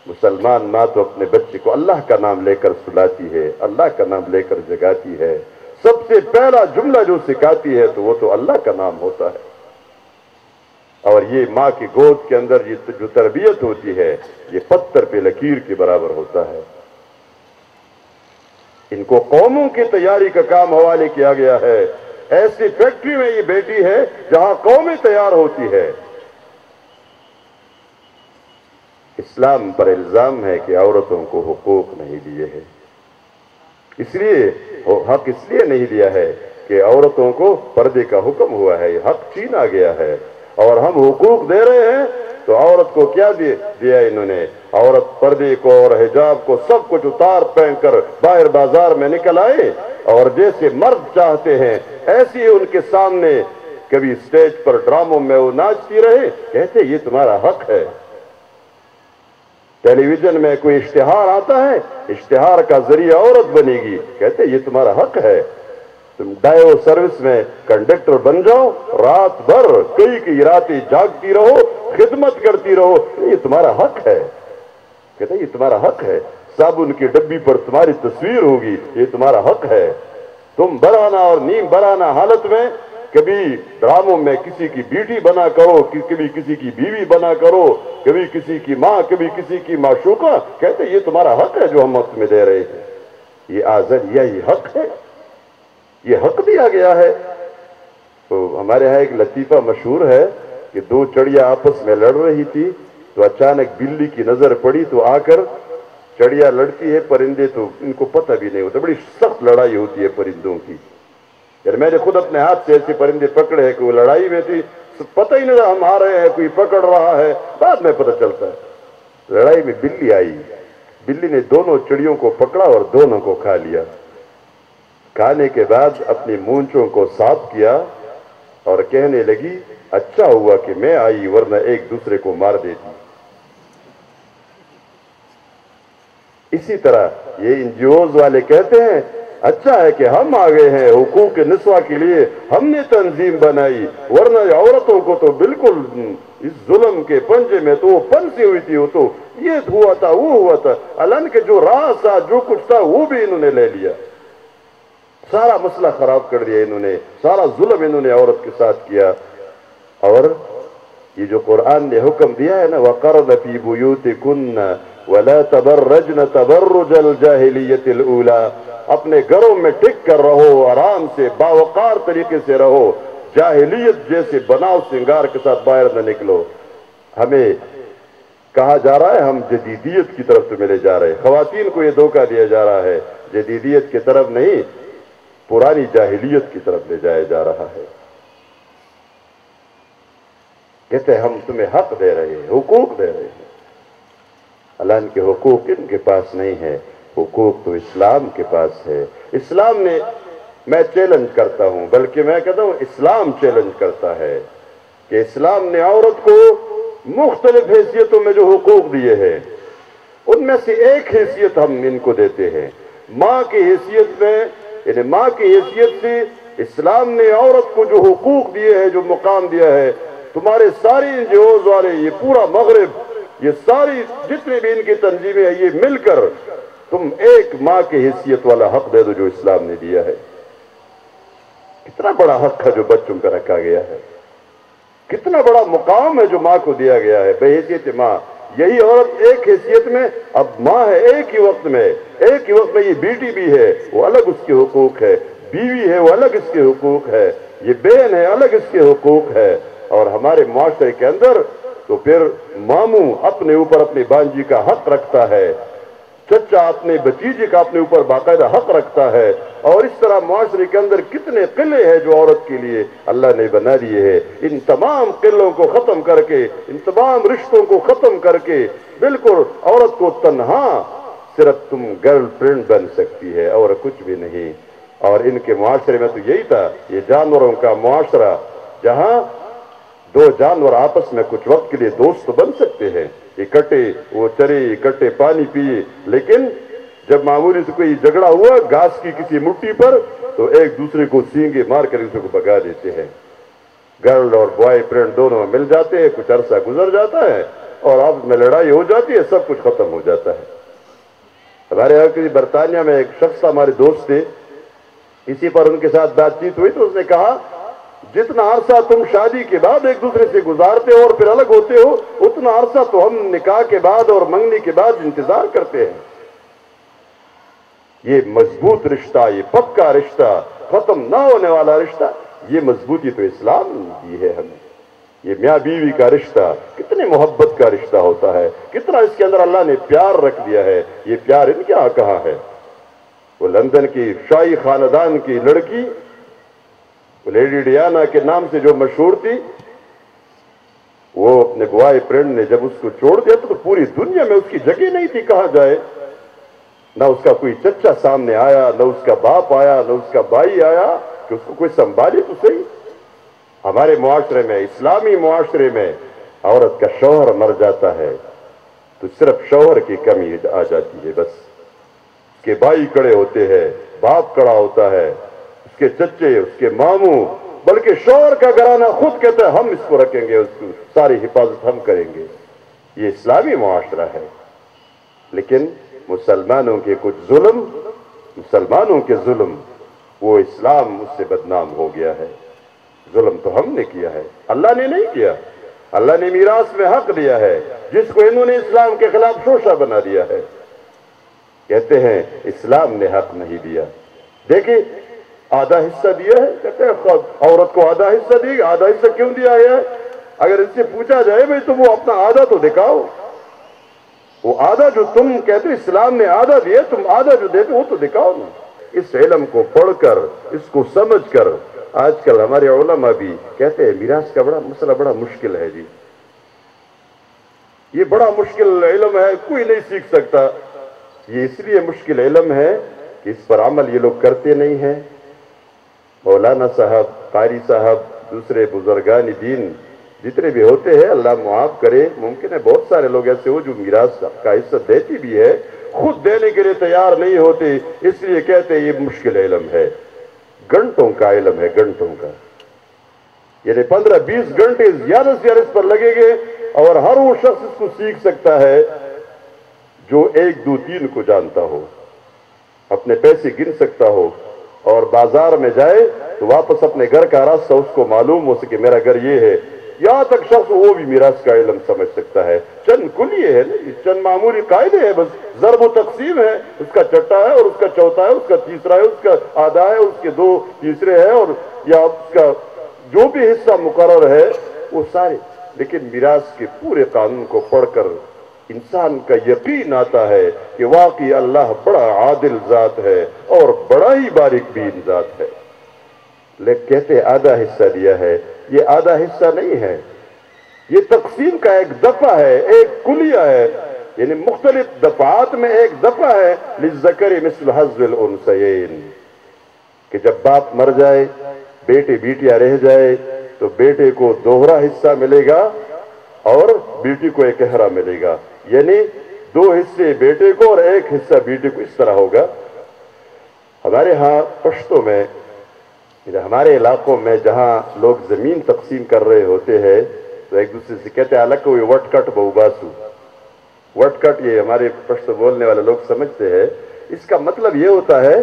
Speaker 3: مسلمان ماں تو اپنے بچے کو اللہ کا نام لے کر سلاتی ہے، اللہ کا نام لے کر جگاتی ہے، سب سے پہلا جملہ جو سکھاتی ہے تو وہ تو اللہ کا نام ہوتا ہے، اور یہ ماں کی گود کے اندر یہ جو تربیت ہوتی ہے یہ پتھر پہ لکیر کے برابر ہوتا ہے۔ ان کو قوموں کی تیاری کا کام حوالے کیا گیا ہے، ایسی فیکٹری میں یہ بیٹی ہے جہاں قومیں تیار ہوتی ہے۔ اسلام پر الزام ہے کہ عورتوں کو حقوق نہیں دیے ہیں، اس لیے حق اس لیے نہیں دیا ہے کہ عورتوں کو پردے کا حکم ہوا ہے، یہ حق چھینا گیا ہے، اور ہم حقوق دے رہے ہیں تو عورت کو کیا دیا انہوں نے؟ عورت پردے کو اور حجاب کو سب کچھ اتار پہن کر باہر بازار میں نکل آئے، اور جیسے مرد چاہتے ہیں ایسے ہی ان کے سامنے کبھی اسٹیج پر ڈراموں میں وہ ناچتی رہے، کہتے یہ تمہارا حق ہے۔ ٹیلی ویژن میں کوئی اشتہار آتا ہے، اشتہار کا ذریعہ عورت بنے گی، کہتے یہ تمہارا حق ہے۔ تم ڈائیو سروس میں کنڈکٹر بن جاؤ، رات بھر کئی راتیں جاگتی رہو، خدمت کرتی رہو، یہ تمہارا حق ہے، کہتے یہ تمہارا حق ہے۔ صابن کی ڈبی پر تمہاری تصویر ہوگی، یہ تمہارا حق ہے۔ تم برہنہ اور نیم برہنہ حالت میں کبھی ڈراموں میں کسی کی بیٹی بنا کرو، کبھی کسی کی بیوی بنا کرو، کبھی کسی کی ماں، کبھی کسی کی معشوقہ، کہتے یہ تمہارا حق ہے جو ہم تمہیں دے رہے ہیں۔ یہ آزادی، یہ حق ہے، یہ حق دیا گیا ہے۔ تو ہمارے ہاں ایک لطیفہ مشہور ہے کہ 2 چڑیا آپس میں لڑ رہی تھی، تو اچانک بلی کی نظر پڑی تو آ کر، چڑیا لڑتی ہے، پرندے تو ان کو پتہ بھی نہیں ہوتا، بڑی سخت لڑائی ہوتی ہے پرندوں کی، یار میں نے خود اپنے ہاتھ سے ایسے پرندے پکڑے ہیں کہ وہ لڑائی میں تھی، پتہ ہی نہیں تھا ہم آ رہے ہیں، کوئی پکڑ رہا ہے، بعد میں پتہ چلتا ہے۔ لڑائی میں بلی آئی، بلی نے دونوں چڑیوں کو پکڑا اور دونوں کو کھا لیا۔ کھانے کے بعد اپنی مونچھوں کو صاف کیا اور کہنے لگی اچھا ہوا کہ میں آئی، ورنہ ایک دوسرے کو مار دیتی۔ اسی طرح یہ NGOs والے کہتے ہیں اچھا ہے کہ ہم آ گئے ہیں حقوق نسواں کے لیے، ہم نے تنظیم بنائی، ورنہ عورتوں کو تو بالکل اس ظلم کے پنجے میں تو وہ پھنسی ہوئی تھی، وہ تو یہ ہوا تھا وہ ہوا تھا، الان کہ جو راز تھا جو کچھ تھا وہ بھی انہوں نے لے لیا، سارا مسئلہ خراب کر دیا انہوں نے، سارا ظلم انہوں نے عورت کے ساتھ کیا۔ اور یہ جو قرآن نے حکم دیا ہے نا وَقَرْنَ فِي بُيُوتِكُنَّ وَلَا تَبَرَّجْنَ تَبَرُّجَ الْجَاهِلِيَّةِ الْأُولَى، اپنے گھروں میں ٹک کر رہو، آرام سے باوقار طریقے سے رہو، جاہلیت جیسے بناؤ سنگار کے ساتھ باہر نہ نکلو۔ ہمیں کہا جا رہا ہے ہم جدیدیت کی طرف تو ملے جا رہے ہیں، خواتین کو یہ دھوکہ دیا جا رہا ہے، جدیدیت کی طرف نہیں، پرانی جاہلیت کی طرف لے جایا جا رہا ہے۔ کہتے ہیں ہم تمہیں حق دے رہے ہیں، حقوق دے رہے ہیں، الان کے حقوق ان کے پاس نہیں ہے، حقوق تو اسلام کے پاس ہے۔ اسلام نے، میں چیلنج کرتا ہوں، بلکہ میں کہتا ہوں اسلام چیلنج کرتا ہے کہ اسلام نے عورت کو مختلف حیثیتوں میں جو حقوق دیے ہیں ان میں سے ایک حیثیت ہم ان کو دیتے ہیں، ماں کی حیثیت میں، یعنی ماں کی حیثیت سے اسلام نے عورت کو جو حقوق دیے ہیں، جو مقام دیا ہے، تمہارے ساری NGOs والے، یہ پورا مغرب یہ ساری جتنے بھی ان کی تنظیمیں ہیں یہ مل کر تم ایک ماں کی حیثیت والا حق دے دو جو اسلام نے دیا ہے. کتنا بڑا حق ہے جو بچوں کا رکھا گیا ہے, کتنا بڑا مقام ہے جو ماں کو دیا گیا ہے بے حیثیت ماں. یہی عورت ایک حیثیت میں اب ماں ہے, ایک ہی وقت میں یہ بیٹی بھی ہے, وہ الگ اس کے حقوق ہے, بیوی ہے وہ الگ اس کے حقوق ہے, یہ بہن ہے الگ اس کے حقوق ہے. اور ہمارے معاشرے کے اندر تو پھر ماموں اپنے اوپر اپنی بانجی کا حق رکھتا ہے, چچا اپنے بھتیجے کا اپنے اوپر باقاعدہ حق رکھتا ہے. اور اس طرح معاشرے کے اندر کتنے قلعے ہیں جو عورت کے لیے اللہ نے بنا دیے ہیں. ان تمام قلعوں کو ختم کر کے, ان تمام رشتوں کو ختم کر کے بالکل عورت کو تنہا صرف تم گرل فرینڈ بن سکتی ہے اور کچھ بھی نہیں. اور ان کے معاشرے میں تو یہی تھا, یہ جانوروں کا معاشرہ جہاں دو جانور آپس میں کچھ وقت کے لیے دوست بن سکتے ہیں, اکٹھے وہ چرے اکٹھے پانی پیے, لیکن جب معمولی سے کوئی جھگڑا ہوا گھاس کی کسی مٹی پر تو ایک دوسرے کو سینگے مار کر دوسرے کو بھگا دیتے ہیں. گرل اور بوائے فرینڈ دونوں مل جاتے ہیں, کچھ عرصہ گزر جاتا ہے اور آپس میں لڑائی ہو جاتی ہے, سب کچھ ختم ہو جاتا ہے. ہمارے یہاں کسی برطانیہ میں ایک شخص ہمارے دوست تھے, اسی پر ان کے ساتھ بات چیت ہوئی تو اس نے کہا جتنا عرصہ تم شادی کے بعد ایک دوسرے سے گزارتے ہو اور پھر الگ ہوتے ہو اتنا عرصہ تو ہم نکاح کے بعد اور منگنی کے بعد انتظار کرتے ہیں. یہ مضبوط رشتہ, یہ پکا رشتہ, ختم نہ ہونے والا رشتہ, یہ مضبوطی تو اسلام دی ہے ہمیں. یہ میاں بیوی کا رشتہ کتنے محبت کا رشتہ ہوتا ہے, کتنا اس کے اندر اللہ نے پیار رکھ دیا ہے. یہ پیار ان کے یہاں کہاں ہے؟ وہ لندن کی شاہی خاندان کی لڑکی لیڈی ڈیانا کے نام سے جو مشہور تھی, وہ اپنے بوائے فرینڈ نے جب اس کو چھوڑ دیا تو پوری دنیا میں اس کی جگہ نہیں تھی کہاں جائے. نہ اس کا کوئی چچا سامنے آیا, نہ اس کا باپ آیا, نہ اس کا بھائی آیا کہ اس کو کوئی سنبھالے تو صحیح. ہمارے معاشرے میں, اسلامی معاشرے میں عورت کا شوہر مر جاتا ہے تو صرف شوہر کی کمی آ جاتی ہے بس. اس کے بھائی کڑے ہوتے ہیں, باپ کڑا ہوتا ہے, اس کے چچے, اس کے ماموں, بلکہ شوہر کا گھرانہ خود کہتا ہے ہم اس کو رکھیں گے, اس کی ساری حفاظت ہم کریں گے. یہ اسلامی معاشرہ ہے. لیکن مسلمانوں کے کچھ ظلم, مسلمانوں کے ظلم, وہ اسلام اس سے بدنام ہو گیا ہے. ظلم تو ہم نے کیا ہے, اللہ نے نہیں کیا. اللہ نے میراث میں حق دیا ہے جس کو انہوں نے اسلام کے خلاف شوشہ بنا دیا ہے. کہتے ہیں اسلام نے حق نہیں دیا. دیکھیں آدھا حصہ دیا ہے, کہتے ہیں عورت کو آدھا حصہ دیا. آدھا حصہ کیوں دیا گیا ہے؟ اگر اس سے پوچھا جائے بھائی تو وہ اپنا آدھا تو دکھاؤ. وہ آدھا جو تم کہتے اسلام نے آدھا دیا, تم آدھا جو دیتے وہ تو دکھاؤ نا. اس علم کو پڑھ کر, اس کو سمجھ کر, آج کل ہمارے علماء بھی کہتے ہیں میراث کا مسئلہ بڑا مشکل ہے جی, یہ بڑا مشکل علم ہے, کوئی نہیں سیکھ سکتا. یہ اس لیے مشکل علم ہے کہ اس پر عمل یہ لوگ کرتے نہیں ہیں. مولانا صاحب, قاری صاحب, دوسرے بزرگان دین جتنے بھی ہوتے ہیں, اللہ معاف کرے, ممکن ہے بہت سارے لوگ ایسے ہو جو میراث کا حصہ دیتی بھی ہے, خود دینے کے لیے تیار نہیں ہوتے, اس لیے کہتے ہیں یہ مشکل علم ہے. گھنٹوں کا علم ہے, گھنٹوں کا, یعنی 15-20 گھنٹے زیادہ سے زیادہ اس پر لگے گے اور ہر وہ شخص اس کو سیکھ سکتا ہے جو 1 2 3 کو جانتا ہو, اپنے پیسے گن سکتا ہو اور بازار میں جائے تو واپس اپنے گھر کا راستہ اس کو معلوم ہو سکے میرا گھر یہ ہے. یہاں تک شخص وہ بھی میراث کا علم سمجھ سکتا ہے. چند کلیے ہے نا, چند معمولی قاعدے ہیں, بس ضرب و تقسیم ہے. اس کا چھٹا ہے اور اس کا چوتھا ہے, اس کا تیسرا ہے, اس کا آدھا ہے, اس کے 2 تیسرے ہیں, اور یا اس کا جو بھی حصہ مقرر ہے وہ سارے. لیکن میراث کے پورے قانون کو پڑھ کر انسان کا یقین آتا ہے کہ واقعی اللہ بڑا عادل ذات ہے اور بڑا ہی باریک بین ذات ہے. لیکن کہتے آدھا حصہ دیا ہے, یہ آدھا حصہ نہیں ہے, یہ تقسیم کا ایک دفعہ ہے, ایک کلیہ ہے, یعنی مختلف دفعات میں ایک دفعہ ہے. للذکر مثل حظ الانثیین, کہ جب باپ مر جائے, بیٹے بیٹیاں رہ جائے تو بیٹے کو دوہرا حصہ ملے گا اور بیٹی کو 1 ملے گا. یعنی 2 حصے بیٹے کو اور 1 حصہ بیٹی کو, اس طرح ہوگا. ہمارے ہاں پشتوں میں, ہمارے علاقوں میں جہاں لوگ زمین تقسیم کر رہے ہوتے ہیں تو ایک دوسرے سے کہتے ہیں الگ کوئی وٹ کٹ بہو باسو, وٹ کٹ یہ ہمارے پشتو بولنے والے لوگ سمجھتے ہیں، اس کا مطلب یہ ہوتا ہے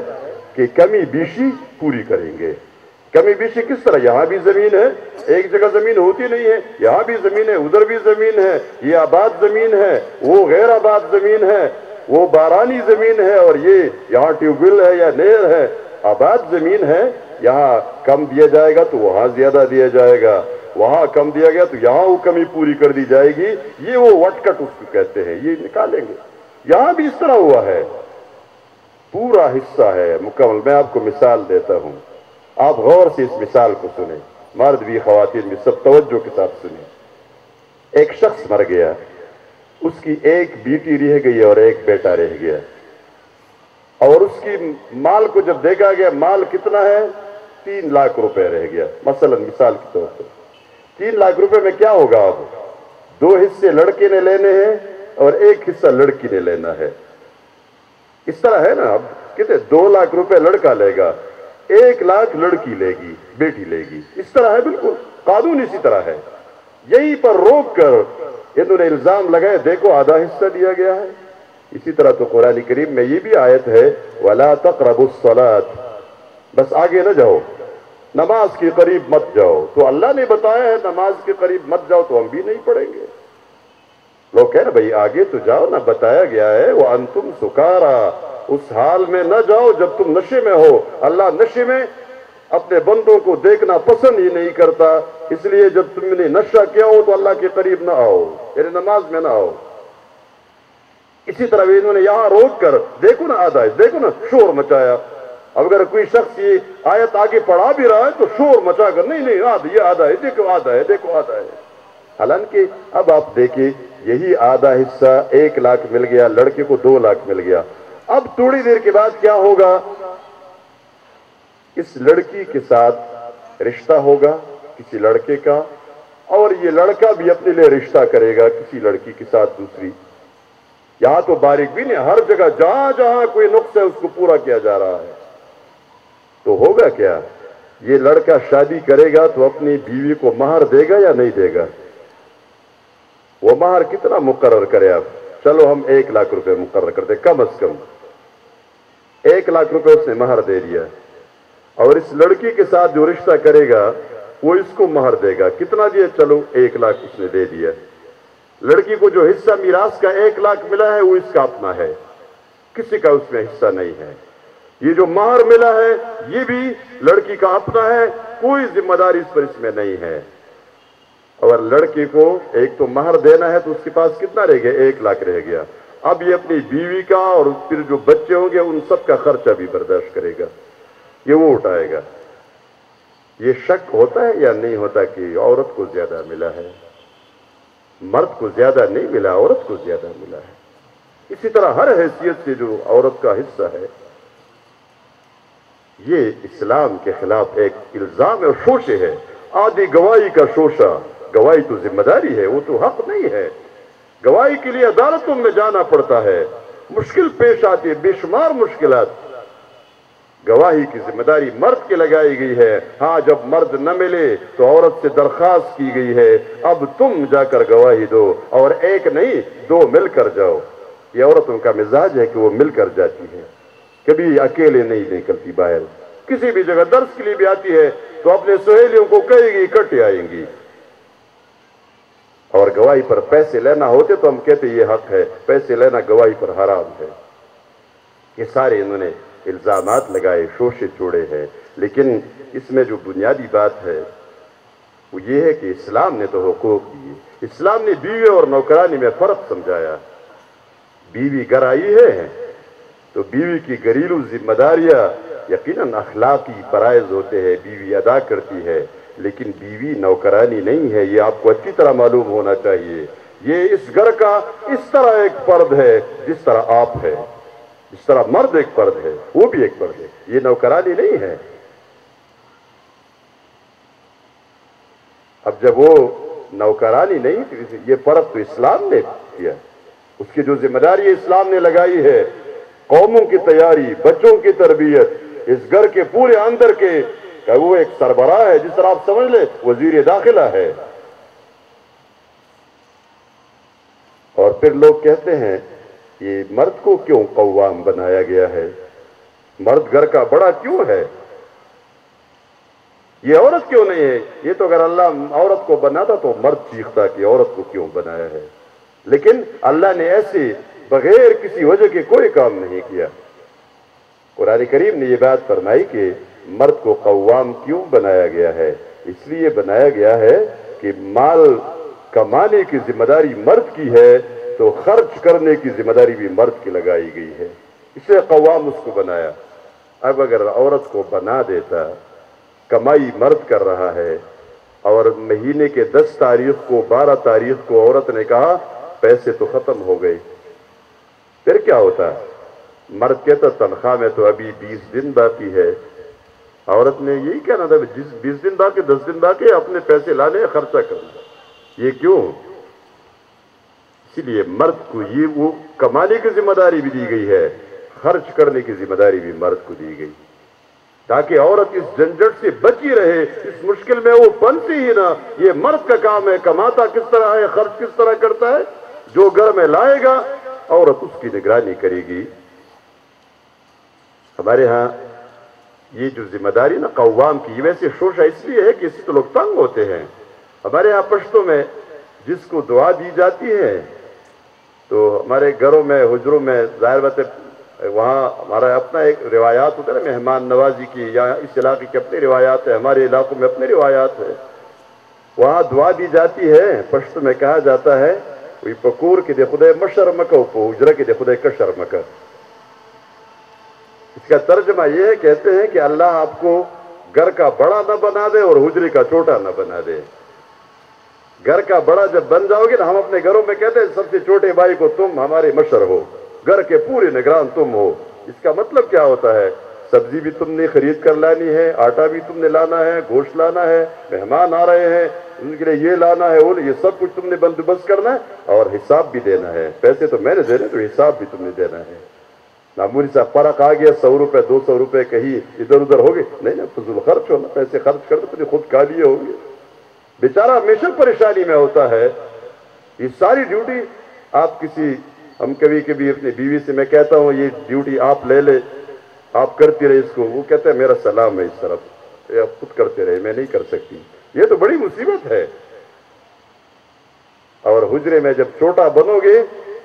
Speaker 3: کہ کمی بیشی پوری کریں گے۔ کمی بیشی کس طرح؟ یہاں بھی زمین ہے، ایک جگہ زمین ہوتی نہیں ہے، یہاں بھی زمین ہے، ادھر بھی زمین ہے، یہ آباد زمین ہے، وہ غیر آباد زمین ہے، وہ بارانی زمین ہے، اور یہ یہاں ٹیوب ویل ہے یا نہر ہے، آباد زمین ہے، یہاں کم دیا جائے گا تو وہاں زیادہ دیا جائے گا، وہاں کم دیا گیا تو یہاں وہ کمی پوری کر دی جائے گی، یہ وہ وٹ کٹ اس کو کہتے ہیں، یہ نکالیں گے۔ یہاں بھی اس طرح ہوا ہے، پورا حصہ ہے مکمل۔ میں آپ کو مثال دیتا ہوں، آپ غور سے اس مثال کو سنیں، مرد بھی خواتین بھی سب توجہ کے ساتھ سنیں۔ ایک شخص مر گیا، اس کی ایک بیٹی رہ گئی اور ایک بیٹا رہ گیا، اور اس کی مال کو جب دیکھا گیا، مال کتنا ہے؟ 3 لاکھ روپے رہ گیا، مثلا مثال کے طور پر۔ 3 لاکھ روپے میں کیا ہوگا؟ اب 2 حصے لڑکے نے لینے ہیں اور 1 حصہ لڑکی نے لینا ہے۔ اس طرح ہے نا، اب کتنے 2 لاکھ روپے لڑکا لے گا، 1 لاکھ لڑکی لے گی، بیٹی لے گی۔ اس طرح ہے، بالکل قانون اسی طرح ہے۔ یہیں پر روک کر انہوں نے الزام لگائے، دیکھو آدھا حصہ دیا گیا ہے۔ اسی طرح تو قرآن کریم میں یہ بھی آیت ہے، وَلَا تَقْرَبُوا الصَّلَاةَ، بس آگے نہ جاؤ، نماز کے قریب مت جاؤ۔ تو اللہ نے بتایا ہے نماز کے قریب مت جاؤ، تو ہم بھی نہیں پڑھیں گے۔ لوگ کہہ رہے بھائی آگے تو جاؤ نا، بتایا گیا ہے وَأَنْتُمْ سُكَارَىٰ، اس حال میں نہ جاؤ جب تم نشے میں ہو۔ اللہ نشے میں اپنے بندوں کو دیکھنا پسند ہی نہیں کرتا، اس لیے جب تم نے نشہ کیا ہو تو اللہ کے قریب نہ آؤ، یعنی نماز میں نہ آؤ۔ اسی طرح بھی انہوں نے یہاں روک کر، دیکھو نا آدھا ہے، دیکھو نا شور مچایا۔ اب اگر کوئی شخص یہ آیت آگے پڑھا بھی رہا ہے تو شور مچا کر، نہیں نہیں یہ آدھا ہے، دیکھو آدھا ہے، دیکھو آدھا ہے۔ حالانکہ اب آپ دیکھیں، یہی آدھا حصہ 1 لاکھ مل گیا، لڑکے کو 2 لاکھ مل گیا۔ اب تھوڑی دیر کے بعد کیا ہوگا؟ اس لڑکی کے ساتھ رشتہ ہوگا کسی لڑکے کا، اور یہ لڑکا بھی اپنے لیے رشتہ کرے گا کسی لڑکی کے ساتھ دوسری۔ یہاں تو باریک بھی نہیں، ہر جگہ جہاں جہاں کوئی نقص ہے اس کو پورا کیا جا رہا ہے۔ تو ہوگا کیا؟ یہ لڑکا شادی کرے گا تو اپنی بیوی کو مہر دے گا یا نہیں دے گا؟ وہ مہر کتنا مقرر کرے؟ اب چلو ہم 1 لاکھ روپے مقرر کرتے، کم از کم 1 لاکھ روپے اس نے مہر دے دیا، اور اس لڑکی کے ساتھ جو رشتہ کرے گا وہ اس کو مہر دے گا، کتنا دیا؟ چلو 1 لاکھ اس نے دے دیا۔ لڑکی کو جو حصہ میراث کا 1 لاکھ ملا ہے وہ اس کا اپنا ہے، کسی کا اس میں حصہ نہیں ہے۔ یہ جو مہر ملا ہے یہ بھی لڑکی کا اپنا ہے، کوئی ذمہ داری اس پر اس میں نہیں ہے۔ اور لڑکی کو ایک تو مہر دینا ہے تو اس کے پاس کتنا رہ گیا؟ 1 لاکھ رہ گیا۔ اب یہ اپنی بیوی کا اور پھر جو بچے ہوں گے ان سب کا خرچہ بھی برداشت کرے گا، یہ وہ اٹھائے گا۔ یہ شک ہوتا ہے یا نہیں ہوتا کہ عورت کو زیادہ ملا ہے؟ مرد کو زیادہ نہیں ملا، عورت کو زیادہ ملا ہے۔ اسی طرح ہر حیثیت سے جو عورت کا حصہ ہے، یہ اسلام کے خلاف ایک الزام اور شوشے ہے۔ آدھی گواہی کا شوشہ، گواہی تو ذمہ داری ہے، وہ تو حق نہیں ہے۔ گواہی کے لیے عدالتوں میں جانا پڑتا ہے، مشکل پیش آتی ہے، بے شمار مشکلات۔ گواہی کی ذمہ داری مرد کے لگائی گئی ہے۔ ہاں جب مرد نہ ملے تو عورت سے درخواست کی گئی ہے، اب تم جا کر گواہی دو، اور 1 نہیں 2 مل کر جاؤ۔ یہ عورتوں کا مزاج ہے کہ وہ مل کر جاتی ہے، کبھی اکیلے نہیں نکلتی باہر۔ کسی بھی جگہ درس کے لیے بھی آتی ہے تو اپنے سہیلیوں کو کہے گی، اکٹھے آئیں گی۔ اور گواہی پر پیسے لینا ہوتے تو ہم کہتے یہ حق ہے، پیسے لینا گواہی پر حرام ہے۔ یہ سارے انہوں نے الزامات لگائے، شوشے چھوڑے ہیں، لیکن اس میں جو بنیادی بات ہے وہ یہ ہے کہ اسلام نے تو حقوق دیے۔ اسلام نے بیوی اور نوکرانی میں فرق سمجھایا۔ بیوی گھر آئی ہے تو بیوی کی گھریلو ذمہ داریاں یقیناً اخلاقی فرائض ہوتے ہیں، بیوی ادا کرتی ہے، لیکن بیوی نوکرانی نہیں ہے، یہ آپ کو اچھی طرح معلوم ہونا چاہیے۔ یہ اس گھر کا اس طرح ایک فرد ہے جس طرح آپ ہے، جس طرح مرد ایک فرد ہے وہ بھی ایک فرد ہے، یہ نوکرانی نہیں ہے۔ اب جب وہ نوکرانی نہیں تھی، یہ فرق تو اسلام نے کیا، اس کی جو ذمہ داری اسلام نے لگائی ہے، قوموں کی تیاری، بچوں کی تربیت، اس گھر کے پورے اندر کے، کہ وہ ایک سربراہ ہے، جس طرح آپ سمجھ لیں وزیر داخلہ ہے، اور پھر لوگ کہتے ہیں یہ مرد کو کیوں قوام بنایا گیا ہے، مرد گھر کا بڑا کیوں ہے، یہ عورت کیوں نہیں ہے؟ یہ تو اگر اللہ عورت کو بناتا تو مرد چیختا کہ عورت کو کیوں بنایا ہے، لیکن اللہ نے ایسے بغیر کسی وجہ کے کوئی کام نہیں کیا۔ قرآن کریم نے یہ بات فرمائی کہ مرد کو قوام کیوں بنایا گیا ہے، اس لیے بنایا گیا ہے کہ مال کمانے کی ذمہ داری مرد کی ہے تو خرچ کرنے کی ذمہ داری بھی مرد کی لگائی گئی ہے، اس لیے قوام اس کو بنایا۔ اب اگر عورت کو بنا دیتا، کمائی مرد کر رہا ہے اور مہینے کے 10 تاریخ کو 12 تاریخ کو عورت نے کہا پیسے تو ختم ہو گئے، پھر کیا ہوتا؟ مرد کہتا تنخواہ میں تو ابھی 20 دن باقی ہے، عورت نے یہی کہنا تھا 20 دن باقی، 10 دن باقی، اپنے پیسے لانے خرچہ کرنا۔ یہ کیوں؟ اسی لیے مرد کو یہ وہ کمانے کی ذمہ داری بھی دی گئی ہے، خرچ کرنے کی ذمہ داری بھی مرد کو دی گئی، تاکہ عورت اس جھنجھٹ سے بچی رہے، اس مشکل میں وہ پھنسی ہی نہ۔ یہ مرد کا کام ہے، کماتا کس طرح ہے، خرچ کس طرح کرتا ہے، جو گھر میں لائے گا عورت اس کی نگرانی کرے گی۔ ہمارے ہاں یہ جو ذمہ داری نا قوام کی، ویسے شوشہ اس لیے ہے کہ اس سے تو لوگ تنگ ہوتے ہیں۔ ہمارے ہاں پشتوں میں جس کو دعا دی جاتی ہے تو ہمارے گھروں میں حجروں میں ظاہر بات ہے وہاں ہمارا اپنا ایک روایات ہوتا ہے نا مہمان نوازی کی، یا اس علاقے کی اپنی روایات ہے، ہمارے علاقوں میں اپنی روایات ہے، وہاں دعا دی جاتی ہے۔ پشتو میں کہا جاتا ہے وہی پکور کے دے خدے مشرمکہ پو حجرہ کے دے خدے کشرمکہ۔ اس کا ترجمہ یہ ہے، کہتے ہیں کہ اللہ آپ کو گھر کا بڑا نہ بنا دے اور حجرے کا چھوٹا نہ بنا دے۔ گھر کا بڑا جب بن جاؤ گے نا، ہم اپنے گھروں میں کہتے ہیں سب سے چھوٹے بھائی کو تم ہمارے مشر ہو، گھر کے پورے نگران تم ہو۔ اس کا مطلب کیا ہوتا ہے؟ سبزی بھی تم نے خرید کر لانی ہے، آٹا بھی تم نے لانا ہے، گوشت لانا ہے، مہمان آ رہے ہیں ان کے لیے یہ لانا ہے، وہ یہ سب کچھ تم نے بندوبست کرنا ہے اور حساب بھی دینا ہے۔ پیسے تو میں نے دینے تو حساب بھی تم نے دینا ہے۔ معمولی سا فرق آ گیا 100 روپے 200 روپے کہیں ادھر ادھر ہو گئے، نہیں نا، فضول خرچ ہونا، پیسے خرچ کر دو تو خود کھا لیے ہوں گے۔ بیچارہ ہمیشہ پریشانی میں ہوتا ہے۔ یہ ساری ڈیوٹی آپ کسی، ہم کبھی کبھی اپنی بیوی سے میں کہتا ہوں یہ ڈیوٹی آپ لے لے، آپ کرتی رہے اس کو، وہ کہتا ہے میرا سلام ہے اس طرف، یہ آپ خود کرتے رہے، میں نہیں کر سکتی۔ یہ تو بڑی مصیبت ہے۔ اور حجرے میں جب چھوٹا بنو گے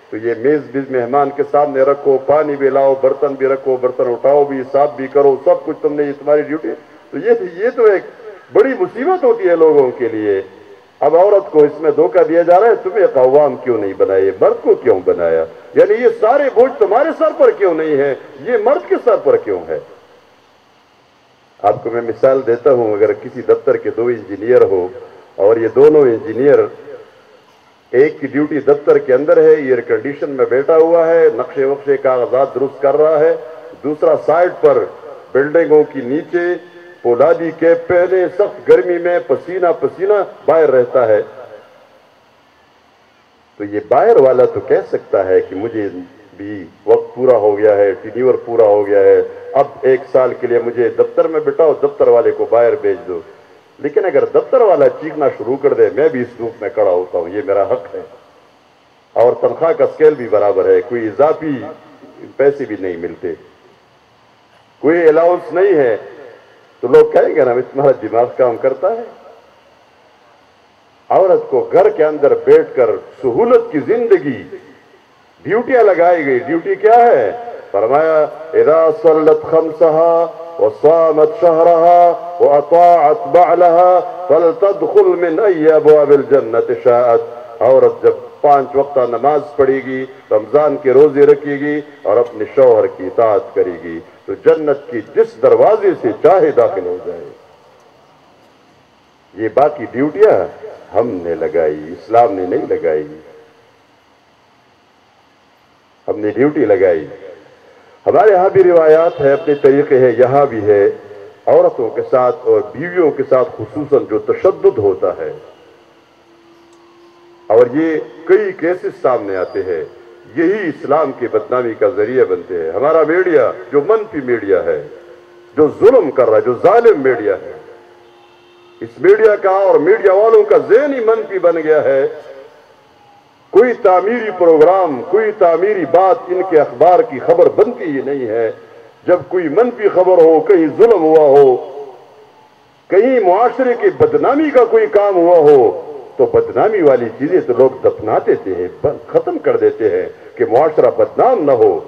Speaker 3: تو یہ میز بھی مہمان کے سامنے رکھو، پانی بھی لاؤ، برتن بھی رکھو، برتن اٹھاؤ بھی، حساب بھی کرو، سب کچھ تم نے، یہ تمہاری ڈیوٹی۔ تو یہ تو ایک بڑی مصیبت ہوتی ہے لوگوں کے لیے۔ اب عورت کو اس میں دھوکہ دیا جا رہا ہے، تمہیں قوام کیوں نہیں بنایا، مرد کو کیوں بنایا؟ یعنی یہ سارے بوجھ تمہارے سر پر کیوں نہیں ہے، یہ مرد کے سر پر کیوں ہے؟ آپ کو میں مثال دیتا ہوں، اگر کسی دفتر کے 2 انجینئر ہو اور یہ دونوں انجینئر، ایک کی ڈیوٹی دفتر کے اندر ہے، ایئر کنڈیشن میں بیٹھا ہوا ہے، نقشے وقشے کاغذات درست کر رہا ہے، دوسرا سائٹ پر بلڈنگوں کی نیچے پولادی کیپ پہنے سخت گرمی میں پسینہ پسینہ باہر رہتا ہے، تو یہ باہر والا تو کہہ سکتا ہے کہ مجھے بھی وقت پورا ہو گیا ہے، ٹینیور پورا ہو گیا ہے، اب 1 سال کے لیے مجھے دفتر میں بٹھاؤ، دفتر والے کو باہر بھیج دو۔ لیکن اگر دفتر والا چیخنا شروع کر دے میں بھی اس دھوپ میں کھڑا ہوتا ہوں، یہ میرا حق ہے، اور تنخواہ کا اسکیل بھی برابر ہے، کوئی اضافی پیسے بھی نہیں ملتے، کوئی الاؤنس نہیں ہے، تو لوگ کہیں گے نا تمہارا دماغ کام کرتا ہے۔ عورت کو گھر کے اندر بیٹھ کر سہولت کی زندگی، ڈیوٹیاں لگائی گئی۔ ڈیوٹی کیا ہے؟ فرمایا اذا صلت خمسها وصامت شهرها واطاعت بعلها فلتدخل من اي ابواب الجنة شاءت۔ عورت جب 5 وقتہ نماز پڑھے گی، رمضان کے روزے رکھے گی اور اپنے شوہر کی اطاعت کرے گی تو جنت کی جس دروازے سے چاہے داخل ہو جائے۔ یہ باقی ڈیوٹیاں ہم نے لگائی، اسلام نے نہیں لگائی، ہم نے ڈیوٹی لگائی۔ ہمارے ہاں بھی روایات ہے، اپنے طریقے ہیں، یہاں بھی ہے، عورتوں کے ساتھ اور بیویوں کے ساتھ خصوصاً جو تشدد ہوتا ہے، اور یہ کئی کیسز سامنے آتے ہیں، یہی اسلام کی بدنامی کا ذریعہ بنتے ہیں۔ ہمارا میڈیا جو منفی میڈیا ہے، جو ظلم کر رہا ہے، جو ظالم میڈیا ہے، اس میڈیا کا اور میڈیا والوں کا ذہن ہی منفی بن گیا ہے۔ کوئی تعمیری پروگرام، کوئی تعمیری بات ان کے اخبار کی خبر بنتی ہی نہیں ہے۔ جب کوئی منفی خبر ہو، کہیں ظلم ہوا ہو، کہیں معاشرے کی بدنامی کا کوئی کام ہوا ہو، تو بدنامی والی چیزیں تو لوگ دفنا دیتے ہیں، ختم کر دیتے ہیں کہ معاشرہ بدنام نہ ہو۔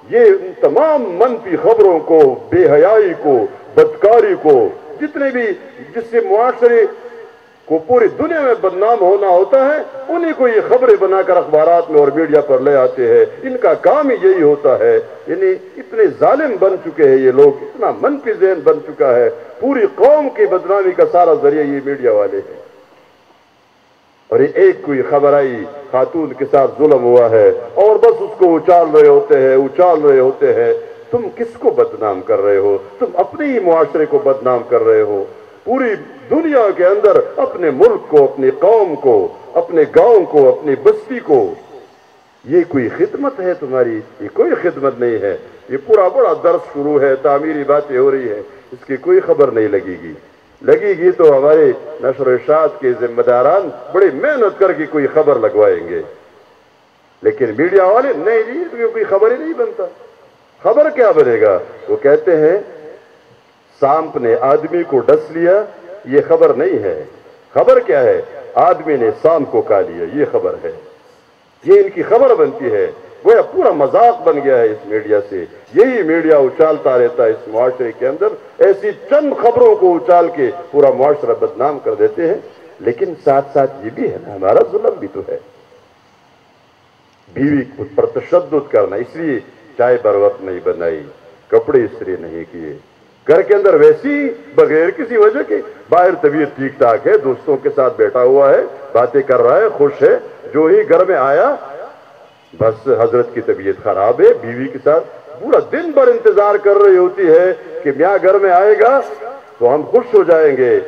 Speaker 3: یہ ان تمام منفی خبروں کو، بے حیائی کو، بدکاری کو، جتنے بھی جس سے معاشرے کو پوری دنیا میں بدنام ہونا ہوتا ہے، انہی کو یہ خبریں بنا کر اخبارات میں اور میڈیا پر لے آتے ہیں۔ ان کا کام ہی یہی ہوتا ہے۔ یعنی اتنے ظالم بن چکے ہیں یہ لوگ، اتنا منفی ذہن بن چکا ہے، پوری قوم کی بدنامی کا سارا ذریعہ یہ میڈیا والے ہیں۔ اور یہ ایک کوئی خبر آئی خاتون کے ساتھ ظلم ہوا ہے اور بس اس کو اچال رہے ہوتے ہیں۔ تم کس کو بدنام کر رہے ہو؟ تم اپنے ہی معاشرے کو بدنام کر رہے ہو۔ پوری دنیا کے اندر اپنے ملک کو، اپنی قوم کو، اپنے گاؤں کو، اپنی بستی کو، یہ کوئی خدمت ہے تمہاری؟ یہ کوئی خدمت نہیں ہے۔ یہ پورا بڑا درس شروع ہے، تعمیری باتیں ہو رہی ہے، اس کی کوئی خبر نہیں لگے گی تو ہمارے نشر و ارشاد کے ذمہ داران بڑی محنت کر کے کوئی خبر لگوائیں گے، لیکن میڈیا والے نہیں جی، کوئی خبر ہی نہیں بنتا۔ خبر کیا بنے گا؟ وہ کہتے ہیں سانپ نے آدمی کو ڈس لیا، یہ خبر نہیں ہے۔ خبر کیا ہے؟ آدمی نے سانپ کو کھا لیا، یہ خبر ہے۔ یہ ان کی خبر بنتی ہے۔ گویا پورا مذاق بن گیا ہے اس میڈیا سے۔ یہی میڈیا اچالتا رہتا ہے اس معاشرے کے اندر، ایسی چند خبروں کو اچال کے پورا معاشرہ بدنام کر دیتے ہیں۔ لیکن ساتھ ساتھ یہ بھی ہے نا، ہمارا ظلم بھی تو ہے۔ بیوی پر تشدد کرنا، اس لیے چائے بر وقت نہیں بنائی، کپڑے استری نہیں کیے، گھر کے اندر ویسی بغیر کسی وجہ کے، باہر طبیعت ٹھیک ٹھاک ہے، دوستوں کے ساتھ بیٹھا ہوا ہے، باتیں کر رہا ہے، خوش ہے، جو ہی گھر میں آیا بس حضرت کی طبیعت خراب ہے، بیوی کے ساتھ پورا دن بھر انتظار کر رہی ہوتی ہے کہ میاں گھر میں آئے گا تو ہم خوش ہو جائیں گے،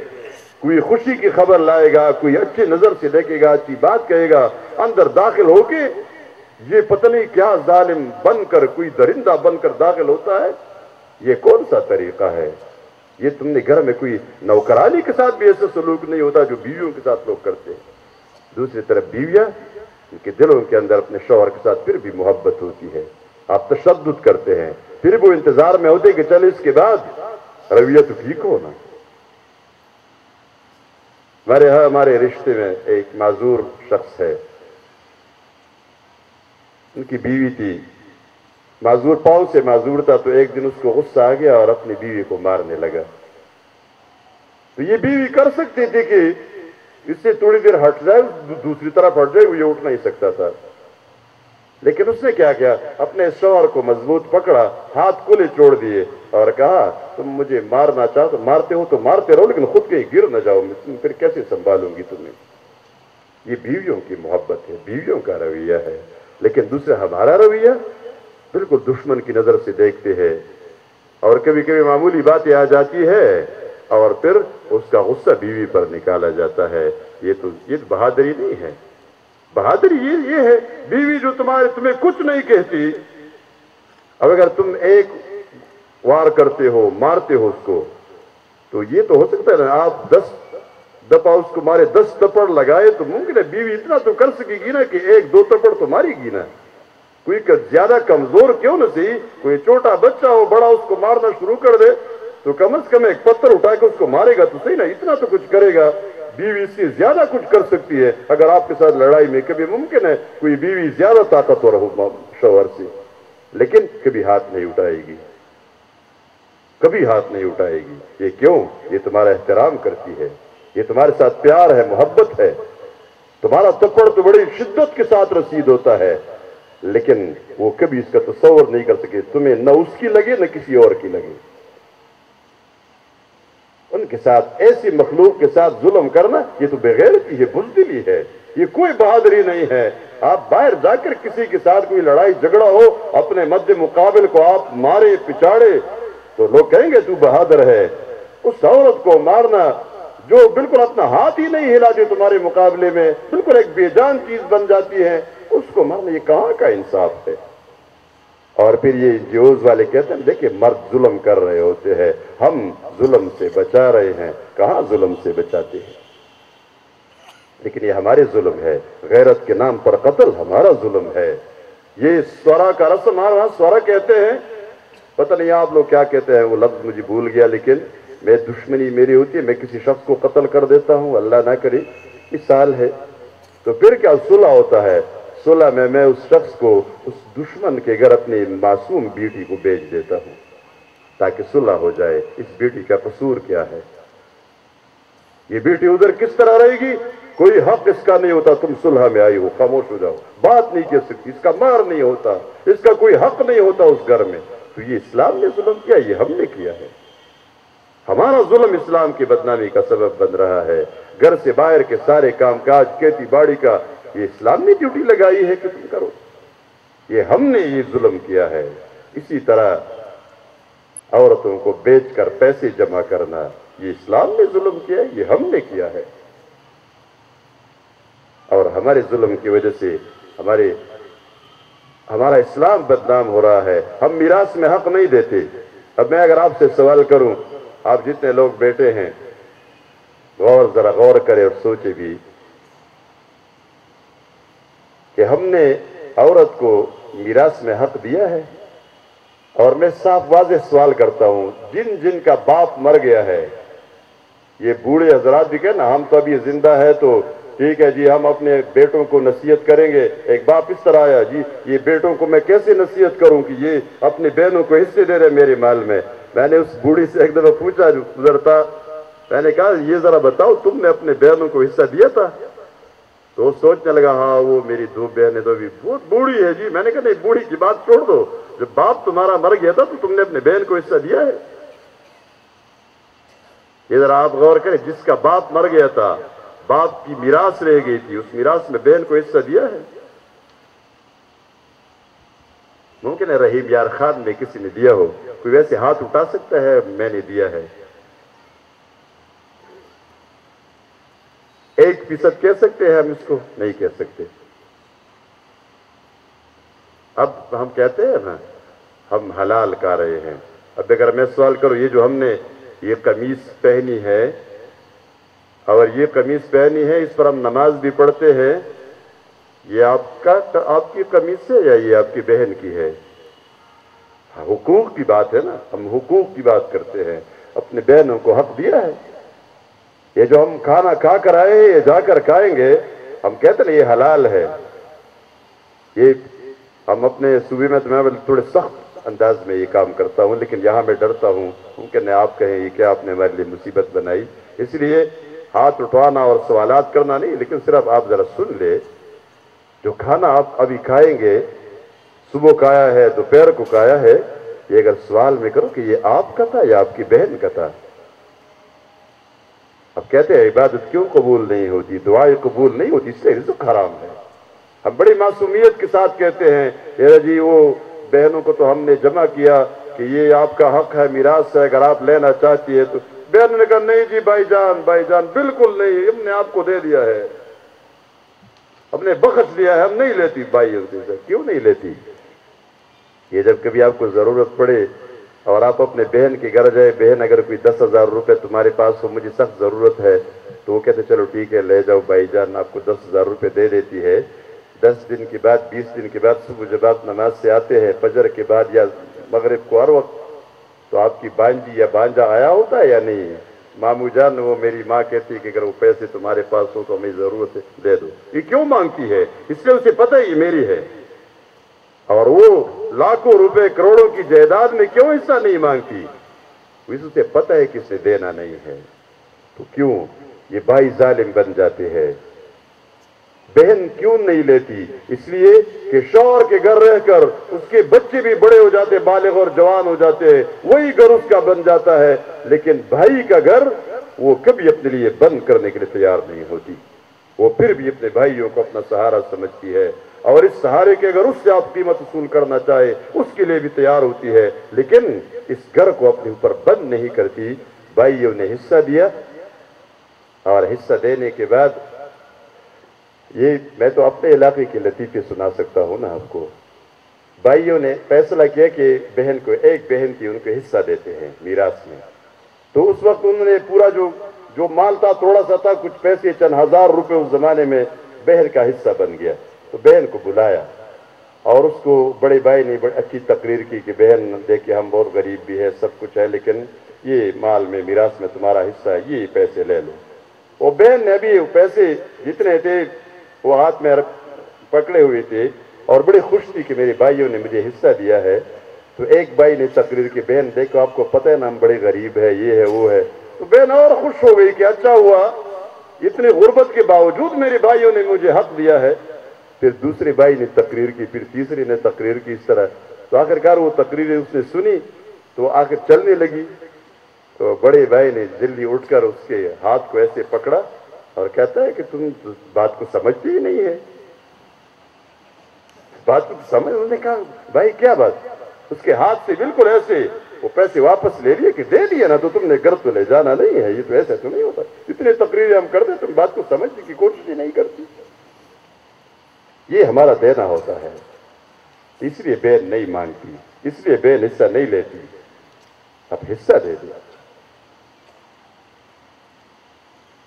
Speaker 3: کوئی خوشی کی خبر لائے گا، کوئی اچھی نظر سے دیکھے گا، اچھی بات کہے گا۔ اندر داخل ہو کے یہ پتہ نہیں کیا ظالم بن کر، کوئی درندہ بن کر داخل ہوتا ہے۔ یہ کون سا طریقہ ہے؟ یہ تم نے گھر میں کوئی نوکرانی کے ساتھ بھی ایسا سلوک نہیں ہوتا جو بیویوں کے ساتھ لوگ کرتے ہیں۔ دوسری طرف بیویاں، ان کے دلوں کے اندر اپنے شوہر کے ساتھ پھر بھی محبت ہوتی ہے، آپ تشدد کرتے ہیں، پھر وہ انتظار میں ہوتے کہ چل اس کے بعد رویہ تو ٹھیک ہونا۔ ہمارے رشتے میں ایک معذور شخص ہے، ان کی بیوی تھی، معذور پاؤں سے معذور تھا، تو ایک دن اس کو غصہ آ گیا اور اپنی بیوی کو مارنے لگا۔ تو یہ بیوی کر سکتی تھی کہ اس سے تھوڑی دیر ہٹ جائے، دوسری طرف ہٹ جائے، وہ یہ اٹھ نہیں سکتا تھا، لیکن اس نے کیا کیا؟ اپنے شوہر کو مضبوط پکڑا، ہاتھ کھلے چھوڑ دیے اور کہا تم مجھے مارنا چاہو تو مارتے ہو تو مارتے رہو، لیکن خود کہیں گر نہ جاؤ، پھر کیسے سنبھالوں گی تمہیں؟ یہ بیویوں کی محبت ہے، بیویوں کا رویہ ہے۔ لیکن دوسرا ہمارا رویہ بالکل دشمن کی نظر سے دیکھتے ہیں، اور کبھی کبھی معمولی باتیں آ جاتی ہے اور پھر اس کا غصہ بیوی پر نکالا جاتا ہے۔ یہ بہادری نہیں ہے۔ بہادری یہ ہے بیوی جو تمہیں کچھ نہیں کہتی، اب اگر تم ایک وار کرتے ہو، مارتے ہو اس کو، تو یہ تو ہو سکتا ہے نا آپ 10 دفعہ اس کو مارے، 10 تپڑ لگائے تو ممکن ہے بیوی اتنا تو کر سکے گی نا کہ 1-2 تپڑ تو ماری گی نا۔ کوئی زیادہ کمزور کیوں نہ سی، کوئی چھوٹا بچہ ہو، بڑا اس کو مارنا شروع کر دے تو کم از کم ایک پتھر اٹھا کے اس کو مارے گا تو صحیح نا، اتنا تو کچھ کرے گا۔ بیوی اس سے زیادہ کچھ کر سکتی ہے۔ اگر آپ کے ساتھ لڑائی میں کبھی ممکن ہے کوئی بیوی زیادہ طاقتور ہو شوہر سے، لیکن کبھی ہاتھ نہیں اٹھائے گی، کبھی ہاتھ نہیں اٹھائے گی۔ یہ کیوں؟ یہ تمہارا احترام کرتی ہے، یہ تمہارے ساتھ پیار ہے، محبت ہے۔ تمہارا تپڑ تو بڑی شدت کے ساتھ رسید ہوتا ہے، لیکن وہ کبھی اس کا تصور نہیں کر سکے تمہیں نہ اس کی لگے نہ کسی اور کی لگے۔ ان کے ساتھ، ایسی مخلوق کے ساتھ ظلم کرنا یہ تو بےغیرتی ہے، بزدلی ہے، یہ کوئی بہادری نہیں ہے۔ آپ باہر جا کر کسی کے ساتھ کوئی لڑائی جھگڑا ہو، اپنے مد مقابل کو آپ مارے پچاڑے تو لوگ کہیں گے تو بہادر ہے۔ اس عورت کو مارنا جو بالکل اپنا ہاتھ ہی نہیں ہلاتی تمہارے مقابلے میں، بالکل ایک بے جان چیز بن جاتی ہے، اس کو مارنا یہ کہاں کا انصاف ہے؟ اور پھر یہ جوز والے کہتے ہیں دیکھیں مرد ظلم کر رہے ہوتے ہیں، ہم ظلم سے بچا رہے ہیں، کہاں ظلم سے بچاتے ہیں؟ لیکن یہ ہمارے ظلم ہے. غیرت کے نام پر قتل ہمارا ظلم ہے. یہ سورا کا رسم ہمارے وہاں سورا کہتے ہیں، پتہ نہیں آپ لوگ کیا کہتے ہیں، وہ لفظ مجھے بھول گیا، لیکن میں دشمنی میری ہوتی ہے، میں کسی شخص کو قتل کر دیتا ہوں، اللہ نہ کرے مثال ہے، تو پھر کیا صلح ہوتا ہے. صلح میں اس شخص کو اس دشمن کے گھر اپنی معصوم بیٹی کو بیچ دیتا ہوں تاکہ صلح ہو جائے. اس بیٹی کا قصور کیا ہے؟ یہ بیٹی ادھر کس طرح رہے گی؟ کوئی حق اس کا نہیں ہوتا، تم صلح میں آئی ہو، خاموش ہو جاؤ، بات نہیں کہہ سکتی، اس کا مہر نہیں ہوتا، اس کا کوئی حق نہیں ہوتا اس گھر میں. تو یہ اسلام نے ظلم کیا، یہ ہم نے کیا ہے. ہمارا ظلم اسلام کی بدنامی کا سبب بن رہا ہے. گھر سے باہر کے سارے کام کاج، کھیتی باڑی کا، یہ اسلام نے ڈیوٹی لگائی ہے کہ تم کرو. یہ ہم نے یہ ظلم کیا ہے. اسی طرح عورتوں کو بیچ کر پیسے جمع کرنا، یہ اسلام نے ظلم کیا ہے، یہ ہم نے کیا ہے. اور ہمارے ظلم کی وجہ سے ہمارا اسلام بدنام ہو رہا ہے. ہم میراث میں حق نہیں دیتے. اب میں اگر آپ سے سوال کروں، آپ جتنے لوگ بیٹھے ہیں ذرا غور کریں اور سوچے بھی کہ ہم نے عورت کو میراث میں حق دیا ہے. اور میں صاف واضح سوال کرتا ہوں، جن جن کا باپ مر گیا ہے، یہ بوڑھے حضرات بھی کہیں نا ہم تو ابھی زندہ ہے تو ٹھیک ہے جی، ہم اپنے بیٹوں کو نصیحت کریں گے. ایک باپ اس طرح آیا، جی یہ بیٹوں کو میں کیسے نصیحت کروں کہ یہ اپنی بہنوں کو حصے دے رہے میرے مال میں. میں نے اس بوڑھی سے ایک دفعہ پوچھا، جو گزرتا، میں نے کہا یہ ذرا بتاؤ تم نے اپنے بہنوں کو حصہ دیا تھا؟ تو وہ سوچنے لگا، ہاں وہ میری 2 بہنیں تو بھی بہت بوڑھی ہے جی. میں نے کہا نہیں، بوڑھی کی بات چھوڑ دو، جب باپ تمہارا مر گیا تھا تو تم نے اپنے بہن کو حصہ دیا ہے؟ یہ ذرا آپ غور کریں، جس کا باپ مر گیا تھا، باپ کی میراث رہ گئی تھی، اس میراث میں بہن کو حصہ دیا ہے؟ ممکن ہے رحیم یار خان میں کسی نے دیا ہو، کوئی ویسے ہاتھ اٹھا سکتا ہے میں نے دیا ہے؟ 1% کہہ سکتے ہیں ہم اس کو؟ نہیں کہہ سکتے. اب ہم کہتے ہیں نا ہم حلال کھا رہے ہیں. اب اگر میں سوال کروں، یہ جو ہم نے یہ قمیص پہنی ہے اور یہ قمیص پہنی ہے، اس پر ہم نماز بھی پڑھتے ہیں، یہ آپ کی قمیص ہے یا یہ آپ کی بہن کی ہے؟ حقوق کی بات ہے نا، ہم حقوق کی بات کرتے ہیں. اپنے بہنوں کو حق دیا ہے. یہ جو ہم کھانا کھا کر آئے یہ جا کر کھائیں گے، ہم کہتے ہیں یہ حلال ہے. یہ ہم اپنے صوبے میں تو میں تھوڑے سخت انداز میں یہ کام کرتا ہوں، لیکن یہاں میں ڈرتا ہوں ممکن آپ کہیں یہ کیا آپ نے ہمارے لیے مصیبت بنائی. اس لیے ہاتھ اٹھوانا اور سوالات کرنا نہیں، لیکن صرف آپ ذرا سن لے، جو کھانا آپ ابھی کھائیں گے، صبح کھایا ہے، دوپہر کو کھایا ہے، یہ اگر سوال میں کرو کہ یہ آپ کا تھا یا آپ کی بہن کا تھا. اب کہتے ہیں عبادت کیوں قبول نہیں ہوتی، دعائیں قبول نہیں ہوتی، اس سے رزق حرام ہے. ہم بڑی معصومیت کے ساتھ کہتے ہیں یہ جی وہ بہنوں کو تو ہم نے جمع کیا کہ یہ آپ کا حق ہے، میراث ہے، اگر آپ لینا چاہتی ہے تو. بہن نے کہا نہیں جی بھائی جان بالکل نہیں، ہم نے آپ کو دے دیا ہے، ہم نے بخش لیا ہے، ہم نہیں لیتی. بھائی کیوں نہیں لیتی؟ یہ جب کبھی آپ کو ضرورت پڑے اور آپ اپنے بہن کے گھر جائے، بہن اگر کوئی 10,000 روپے تمہارے پاس ہو، مجھے سخت ضرورت ہے، تو وہ کہتے چلو ٹھیک ہے لے جاؤ بھائی جان، آپ کو 10,000 روپے دے دیتی ہے. 10 دن کے بعد 20 دن کے بعد صبح جب آپ نماز سے آتے ہیں فجر کے بعد یا مغرب کو ہر وقت، تو آپ کی بانجی یا بانجا آیا ہوتا ہے یا نہیں؟ مامو جان، وہ میری ماں کہتی ہے کہ اگر وہ پیسے تمہارے پاس ہو تو ہمیں ضرورت ہے دے دو. یہ کیوں مانگتی ہے؟ اس لیے اسے پتہ ہے یہ میری ہے. اور وہ لاکھوں روپے کروڑوں کی جائیداد میں کیوں حصہ نہیں مانگتی؟ اسے پتہ ہے کہ اسے دینا نہیں ہے. تو کیوں یہ بھائی ظالم بن جاتے ہیں؟ بہن کیوں نہیں لیتی؟ اس لیے کہ شوہر کے گھر رہ کر اس کے بچے بھی بڑے ہو جاتے، بالغ اور جوان ہو جاتے ہیں، وہی گھر اس کا بن جاتا ہے. لیکن بھائی کا گھر وہ کبھی اپنے لیے بند کرنے کے لیے تیار نہیں ہوتی. وہ پھر بھی اپنے بھائیوں کو اپنا سہارا سمجھتی ہے، اور اس سہارے کے اگر اس سے آپ قیمت وصول کرنا چاہے اس کے لیے بھی تیار ہوتی ہے، لیکن اس گھر کو اپنے اوپر بند نہیں کرتی. بھائیوں نے حصہ دیا، اور حصہ دینے کے بعد یہ میں تو اپنے علاقے کے لطیفے سنا سکتا ہوں نا آپ کو. بھائیوں نے فیصلہ کیا کہ ایک بہن کی ان کو حصہ دیتے ہیں میراث میں. تو اس وقت انہوں نے پورا جو جو مال تھا تھوڑا سا تھا، کچھ پیسے چند ہزار روپے اس زمانے میں بہن کا حصہ بن گیا. تو بہن کو بلایا اور اس کو بڑے بھائی نے بڑی اچھی تقریر کی کہ بہن دیکھیے ہم بہت غریب بھی ہے، سب کچھ ہے، لیکن یہ مال میں میراث میں تمہارا حصہ ہے، یہ پیسے لے لو. وہ بہن نے ابھی پیسے جتنے تھے وہ ہاتھ میں پکڑے ہوئے تھے اور بڑی خوش تھی کہ میرے بھائیوں نے مجھے حصہ دیا ہے. تو ایک بھائی نے تقریر کی، بہن دیکھو آپ کو پتہ ہے نا ہم بڑے غریب ہے، یہ ہے وہ ہے. تو بہن اور خوش ہو گئی کہ اچھا ہوا اتنے غربت کے باوجود میرے بھائیوں نے مجھے حق دیا ہے. پھر دوسرے بھائی نے تقریر کی، پھر تیسرے نے تقریر کی، اس طرح. تو آخرکار وہ تقریر اس نے سنی تو آخر چلنے لگی. تو بڑے بھائی نے جلدی اٹھ کر اس کے ہاتھ کو ایسے پکڑا اور کہتا ہے کہ تم بات کو سمجھتے ہی نہیں ہے، بات کو سمجھ. انہوں نے کہا بھائی کیا بات؟ اس کے ہاتھ سے بالکل ایسے وہ پیسے واپس لے لیے کہ دے دیے نا تو تم نے گھر تو لے جانا نہیں ہے، یہ تو ایسے تو نہیں ہوتا، اتنے تقریریں ہم کرتے تم بات کو سمجھنے کی کوشش ہی نہیں کرتی. یہ ہمارا دینا ہوتا ہے، اس لیے بہن نہیں مانگتی، اس لیے بہن حصہ نہیں لیتی. اب حصہ دے دیا.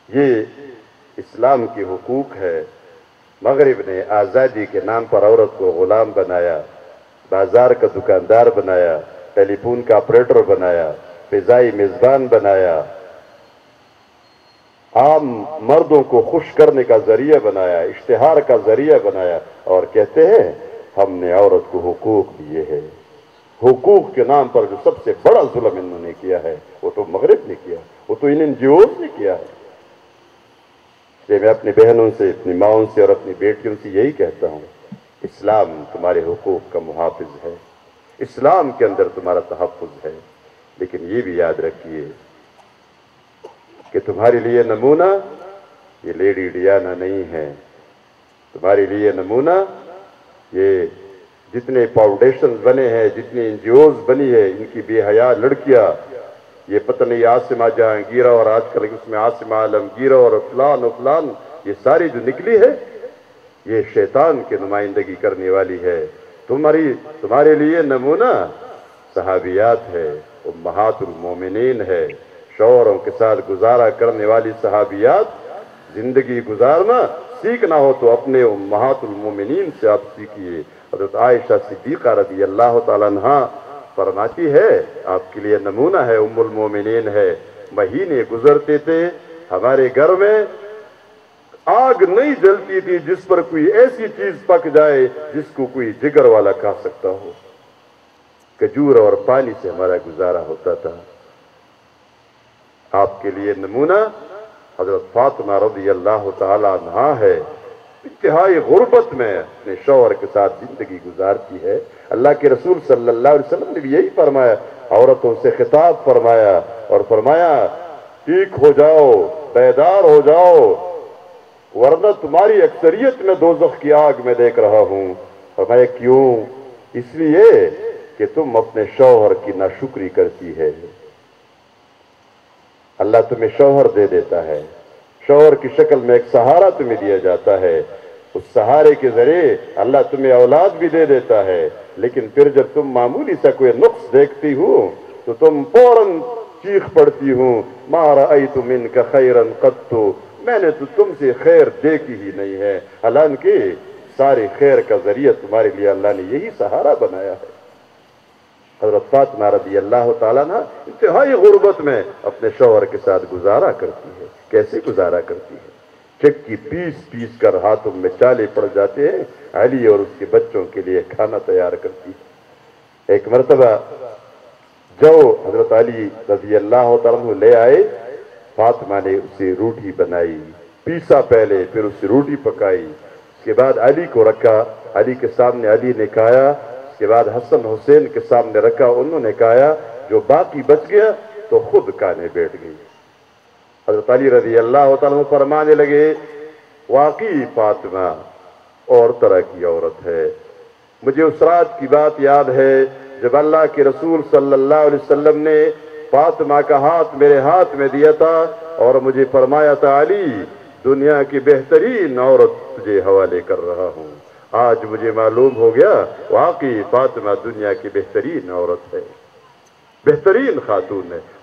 Speaker 3: یہ اسلام کی حقوق ہے. مغرب نے آزادی کے نام پر عورت کو غلام بنایا، بازار کا دکاندار بنایا، ٹیلی فون کا آپریٹر بنایا، فضائی میزبان بنایا، عام مردوں کو خوش کرنے کا ذریعہ بنایا، اشتہار کا ذریعہ بنایا، اور کہتے ہیں ہم نے عورت کو حقوق دیے ہیں. حقوق کے نام پر جو سب سے بڑا ظلم انہوں نے کیا ہے وہ تو مغرب نے کیا، وہ تو ان NGOs نے کیا ہے. میں اپنی بہنوں سے، اپنی ماؤں سے اور اپنی بیٹیوں سے یہی کہتا ہوں، اسلام تمہارے حقوق کا محافظ ہے، اسلام کے اندر تمہارا تحفظ ہے. لیکن یہ بھی یاد رکھیے کہ تمہارے لیے نمونہ یہ لیڈی ڈیانا نہیں ہے. تمہارے لیے نمونہ یہ جتنے فاؤنڈیشن بنے ہیں، جتنے NGOs بنی ہے، ان کی بے حیا لڑکیاں، یہ پتہ نہیں عاصمہ جہانگیرہ اور آج کل اس میں عاصمہ عالمگیرہ اور فلان، یہ ساری جو نکلی ہے یہ شیطان کی نمائندگی کرنے والی ہے. تمہارے لیے نمونہ صحابیات ہے، امہات المومنین ہے، شوہروں کے ساتھ گزارا کرنے والی صحابیات. زندگی گزارنا سیکھنا ہو تو اپنے امہات المومنین سے آپ سیکھیے. حضرت عائشہ صدیقہ رضی اللہ تعالیٰ عنہا فرماتی ہے آپ کے لیے نمونہ ہے، ام المومنین ہے. مہینے گزرتے تھے ہمارے گھر میں آگ نہیں جلتی تھی جس پر کوئی ایسی چیز پک جائے جس کو کوئی جگر والا کھا سکتا ہو. کھجور اور پانی سے ہمارا گزارا ہوتا تھا. آپ کے لیے نمونہ حضرت فاطمہ رضی اللہ تعالی عنہا ہے. انتہائی غربت میں اپنے شوہر کے ساتھ زندگی گزارتی ہے. اللہ کے رسول صلی اللہ علیہ وسلم نے بھی یہی فرمایا، عورتوں سے خطاب فرمایا اور فرمایا ٹھیک ہو جاؤ، بیدار ہو جاؤ، ورنہ تمہاری اکثریت میں دوزخ کی آگ میں دیکھ رہا ہوں. فرمایا کیوں؟ اس لیے کہ تم اپنے شوہر کی ناشکری کرتی ہے. اللہ تمہیں شوہر دے دیتا ہے، شوہر کی شکل میں ایک سہارا تمہیں دیا جاتا ہے، اس سہارے کے ذریعے اللہ تمہیں اولاد بھی دے دیتا ہے. لیکن پھر جب تم معمولی سا کوئی نقص دیکھتی ہو تو تم فوراً چیخ پڑتی ہوں ما رأیت منک خیرا قط، میں نے تو تم سے خیر دیکھی ہی نہیں ہے، حالانکہ سارے خیر کا ذریعہ تمہارے لیے اللہ نے یہی سہارا بنایا ہے. حضرت فاطمہ رضی اللہ تعالیٰ عنہ انتہائی غربت میں اپنے شوہر کے ساتھ گزارا کرتی ہے. کیسے گزارا کرتی ہے؟ چکی پیس کر ہاتھوں میں چالے پڑ جاتے ہیں، علی اور اس کے بچوں کے لیے کھانا تیار کرتی ہے. ایک مرتبہ جو حضرت علی رضی اللہ تعالیٰ عنہ لے آئے، فاطمہ نے اسے روٹی بنائی، پیسا پہلے، پھر اسے روٹی پکائی، اس کے بعد علی کو رکھا، علی کے سامنے علی نے کھایا، اس کے بعد حسن حسین کے سامنے رکھا، انہوں نے کھایا، جو باقی بچ گیا تو خود کھانے بیٹھ گئی. حضرت علی رضی اللہ تعالیٰ عنہ فرمانے لگے واقعی فاطمہ اور طرح کی عورت ہے. مجھے اس رات کی بات یاد ہے جب اللہ کے رسول صلی اللہ علیہ وسلم نے فاطمہ کا ہاتھ میرے ہاتھ میں دیا تھا اور مجھے فرمایا تھا علی دنیا کی بہترین عورت تجھے حوالے کر رہا ہوں. آج مجھے معلوم ہو گیا واقعی فاطمہ دنیا کی بہترین عورت ہے، بہترین خاتون ہے.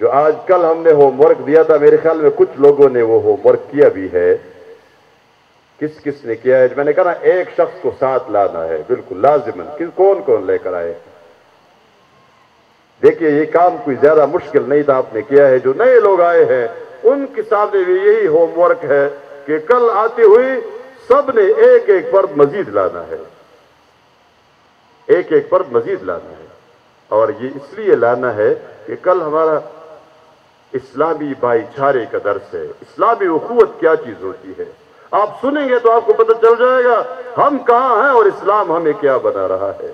Speaker 3: جو آج کل ہم نے ہوم ورک دیا تھا، میرے خیال میں کچھ لوگوں نے وہ ہوم ورک کیا بھی ہے. کس کس نے کیا ہے؟ میں نے کہا نا ایک شخص کو ساتھ لانا ہے بالکل لازماً. کون کون لے کر آئے؟ دیکھیے یہ کام کوئی زیادہ مشکل نہیں تھا، آپ نے کیا ہے. جو نئے لوگ آئے ہیں ان کے سامنے بھی یہی ہوم ورک ہے کہ کل آتے ہوئے سب نے ایک ایک فرد مزید لانا ہے، ایک ایک فرد مزید لانا ہے. اور یہ اس لیے لانا ہے کہ کل ہمارا اسلامی بھائی چارے کا درس ہے. اسلامی اخوت کیا چیز ہوتی ہے آپ سنیں گے تو آپ کو پتہ چل جائے گا ہم کہاں ہیں اور اسلام ہمیں کیا بنا رہا ہے.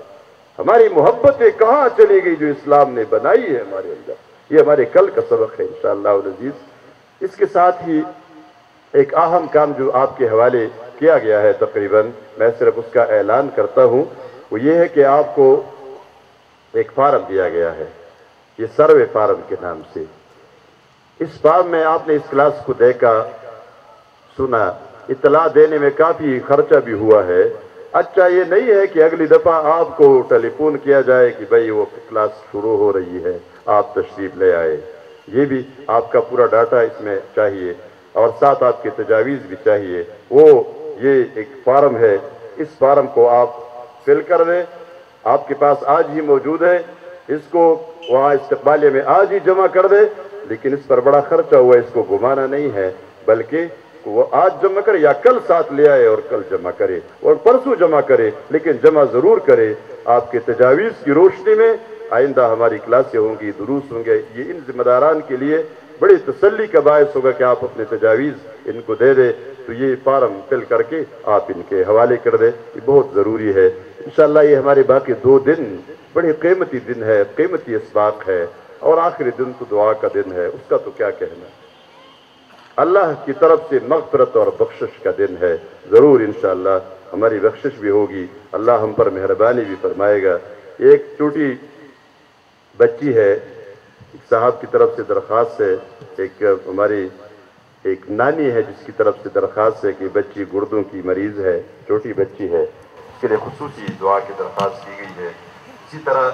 Speaker 3: ہماری محبتیں کہاں چلی گئی جو اسلام نے بنائی ہے ہمارے اندر. یہ ہمارے کل کا سبق ہے انشاءاللہ العزیز. اس کے ساتھ ہی ایک اہم کام جو آپ کے حوالے کیا گیا ہے تقریباً میں صرف اس کا اعلان کرتا ہوں، وہ یہ ہے کہ آپ کو ایک فارم دیا گیا ہے، یہ سروے فارم کے نام سے. اس فارم میں آپ نے اس کلاس کو دیکھا سنا، اطلاع دینے میں کافی خرچہ بھی ہوا ہے. اچھا یہ نہیں ہے کہ اگلی دفعہ آپ کو ٹیلی فون کیا جائے کہ بھئی وہ کلاس شروع ہو رہی ہے آپ تشریف لے آئے. یہ بھی آپ کا پورا ڈاٹا اس میں چاہیے اور ساتھ آپ کی تجاویز بھی چاہیے. وہ یہ ایک فارم ہے، اس فارم کو آپ فل کر دیں. آپ کے پاس آج ہی موجود ہے، اس کو وہاں استقبالیہ میں آج ہی جمع کر دیں. لیکن اس پر بڑا خرچہ ہوا ہے، اس کو گھمانا نہیں ہے بلکہ وہ آج جمع کرے یا کل ساتھ لے آئے اور کل جمع کرے اور پرسوں جمع کرے، لیکن جمع ضرور کرے. آپ کے تجاویز کی روشنی میں آئندہ ہماری کلاسیں ہوں گی، دروس ہوں گے. یہ ان ذمہ داران کے لیے بڑی تسلی کا باعث ہوگا کہ آپ اپنے تجاویز ان کو دے دیں. تو یہ فارم فل کر کے آپ ان کے حوالے کر دیں، یہ بہت ضروری ہے. انشاءاللہ یہ ہمارے باقی 2 دن بڑے قیمتی دن ہے، قیمتی اسباق ہے. اور آخری دن تو دعا کا دن ہے، اس کا تو کیا کہنا. اللہ کی طرف سے مغفرت اور بخشش کا دن ہے. ضرور انشاءاللہ ہماری بخشش بھی ہوگی، اللہ ہم پر مہربانی بھی فرمائے گا. ایک چھوٹی بچی ہے، ایک صاحب کی طرف سے درخواست ہے، ایک ہماری ایک نانی ہے جس کی طرف سے درخواست ہے کہ بچی گردوں کی مریض ہے، چھوٹی بچی ہے، اس کے لیے خصوصی دعا کی درخواست کی گئی ہے. اسی طرح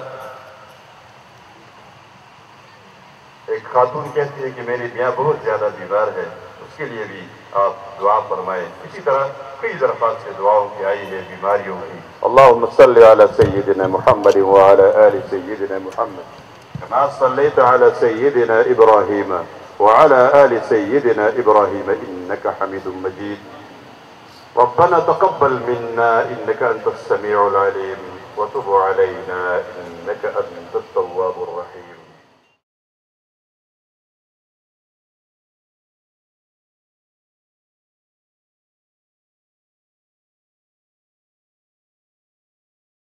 Speaker 3: ایک خاتون کہتی ہے کہ میری میاں بہت زیادہ بیمار ہے، اس کے لیے بھی آپ دعا فرمائیں. اسی طرح کئی درخواستیں دعاؤں کی آئی ہے بیماریوں کی. اللہم صلی علی سیدنا محمد وعلی آل سیدنا محمد كما صليت على سيدنا إبراهيم وعلى آل سيدنا إبراهيم إنك حميد مجيد. ربنا تقبل منا إنك أنت السميع العليم وتب علينا إنك أنت التواب الرحيم.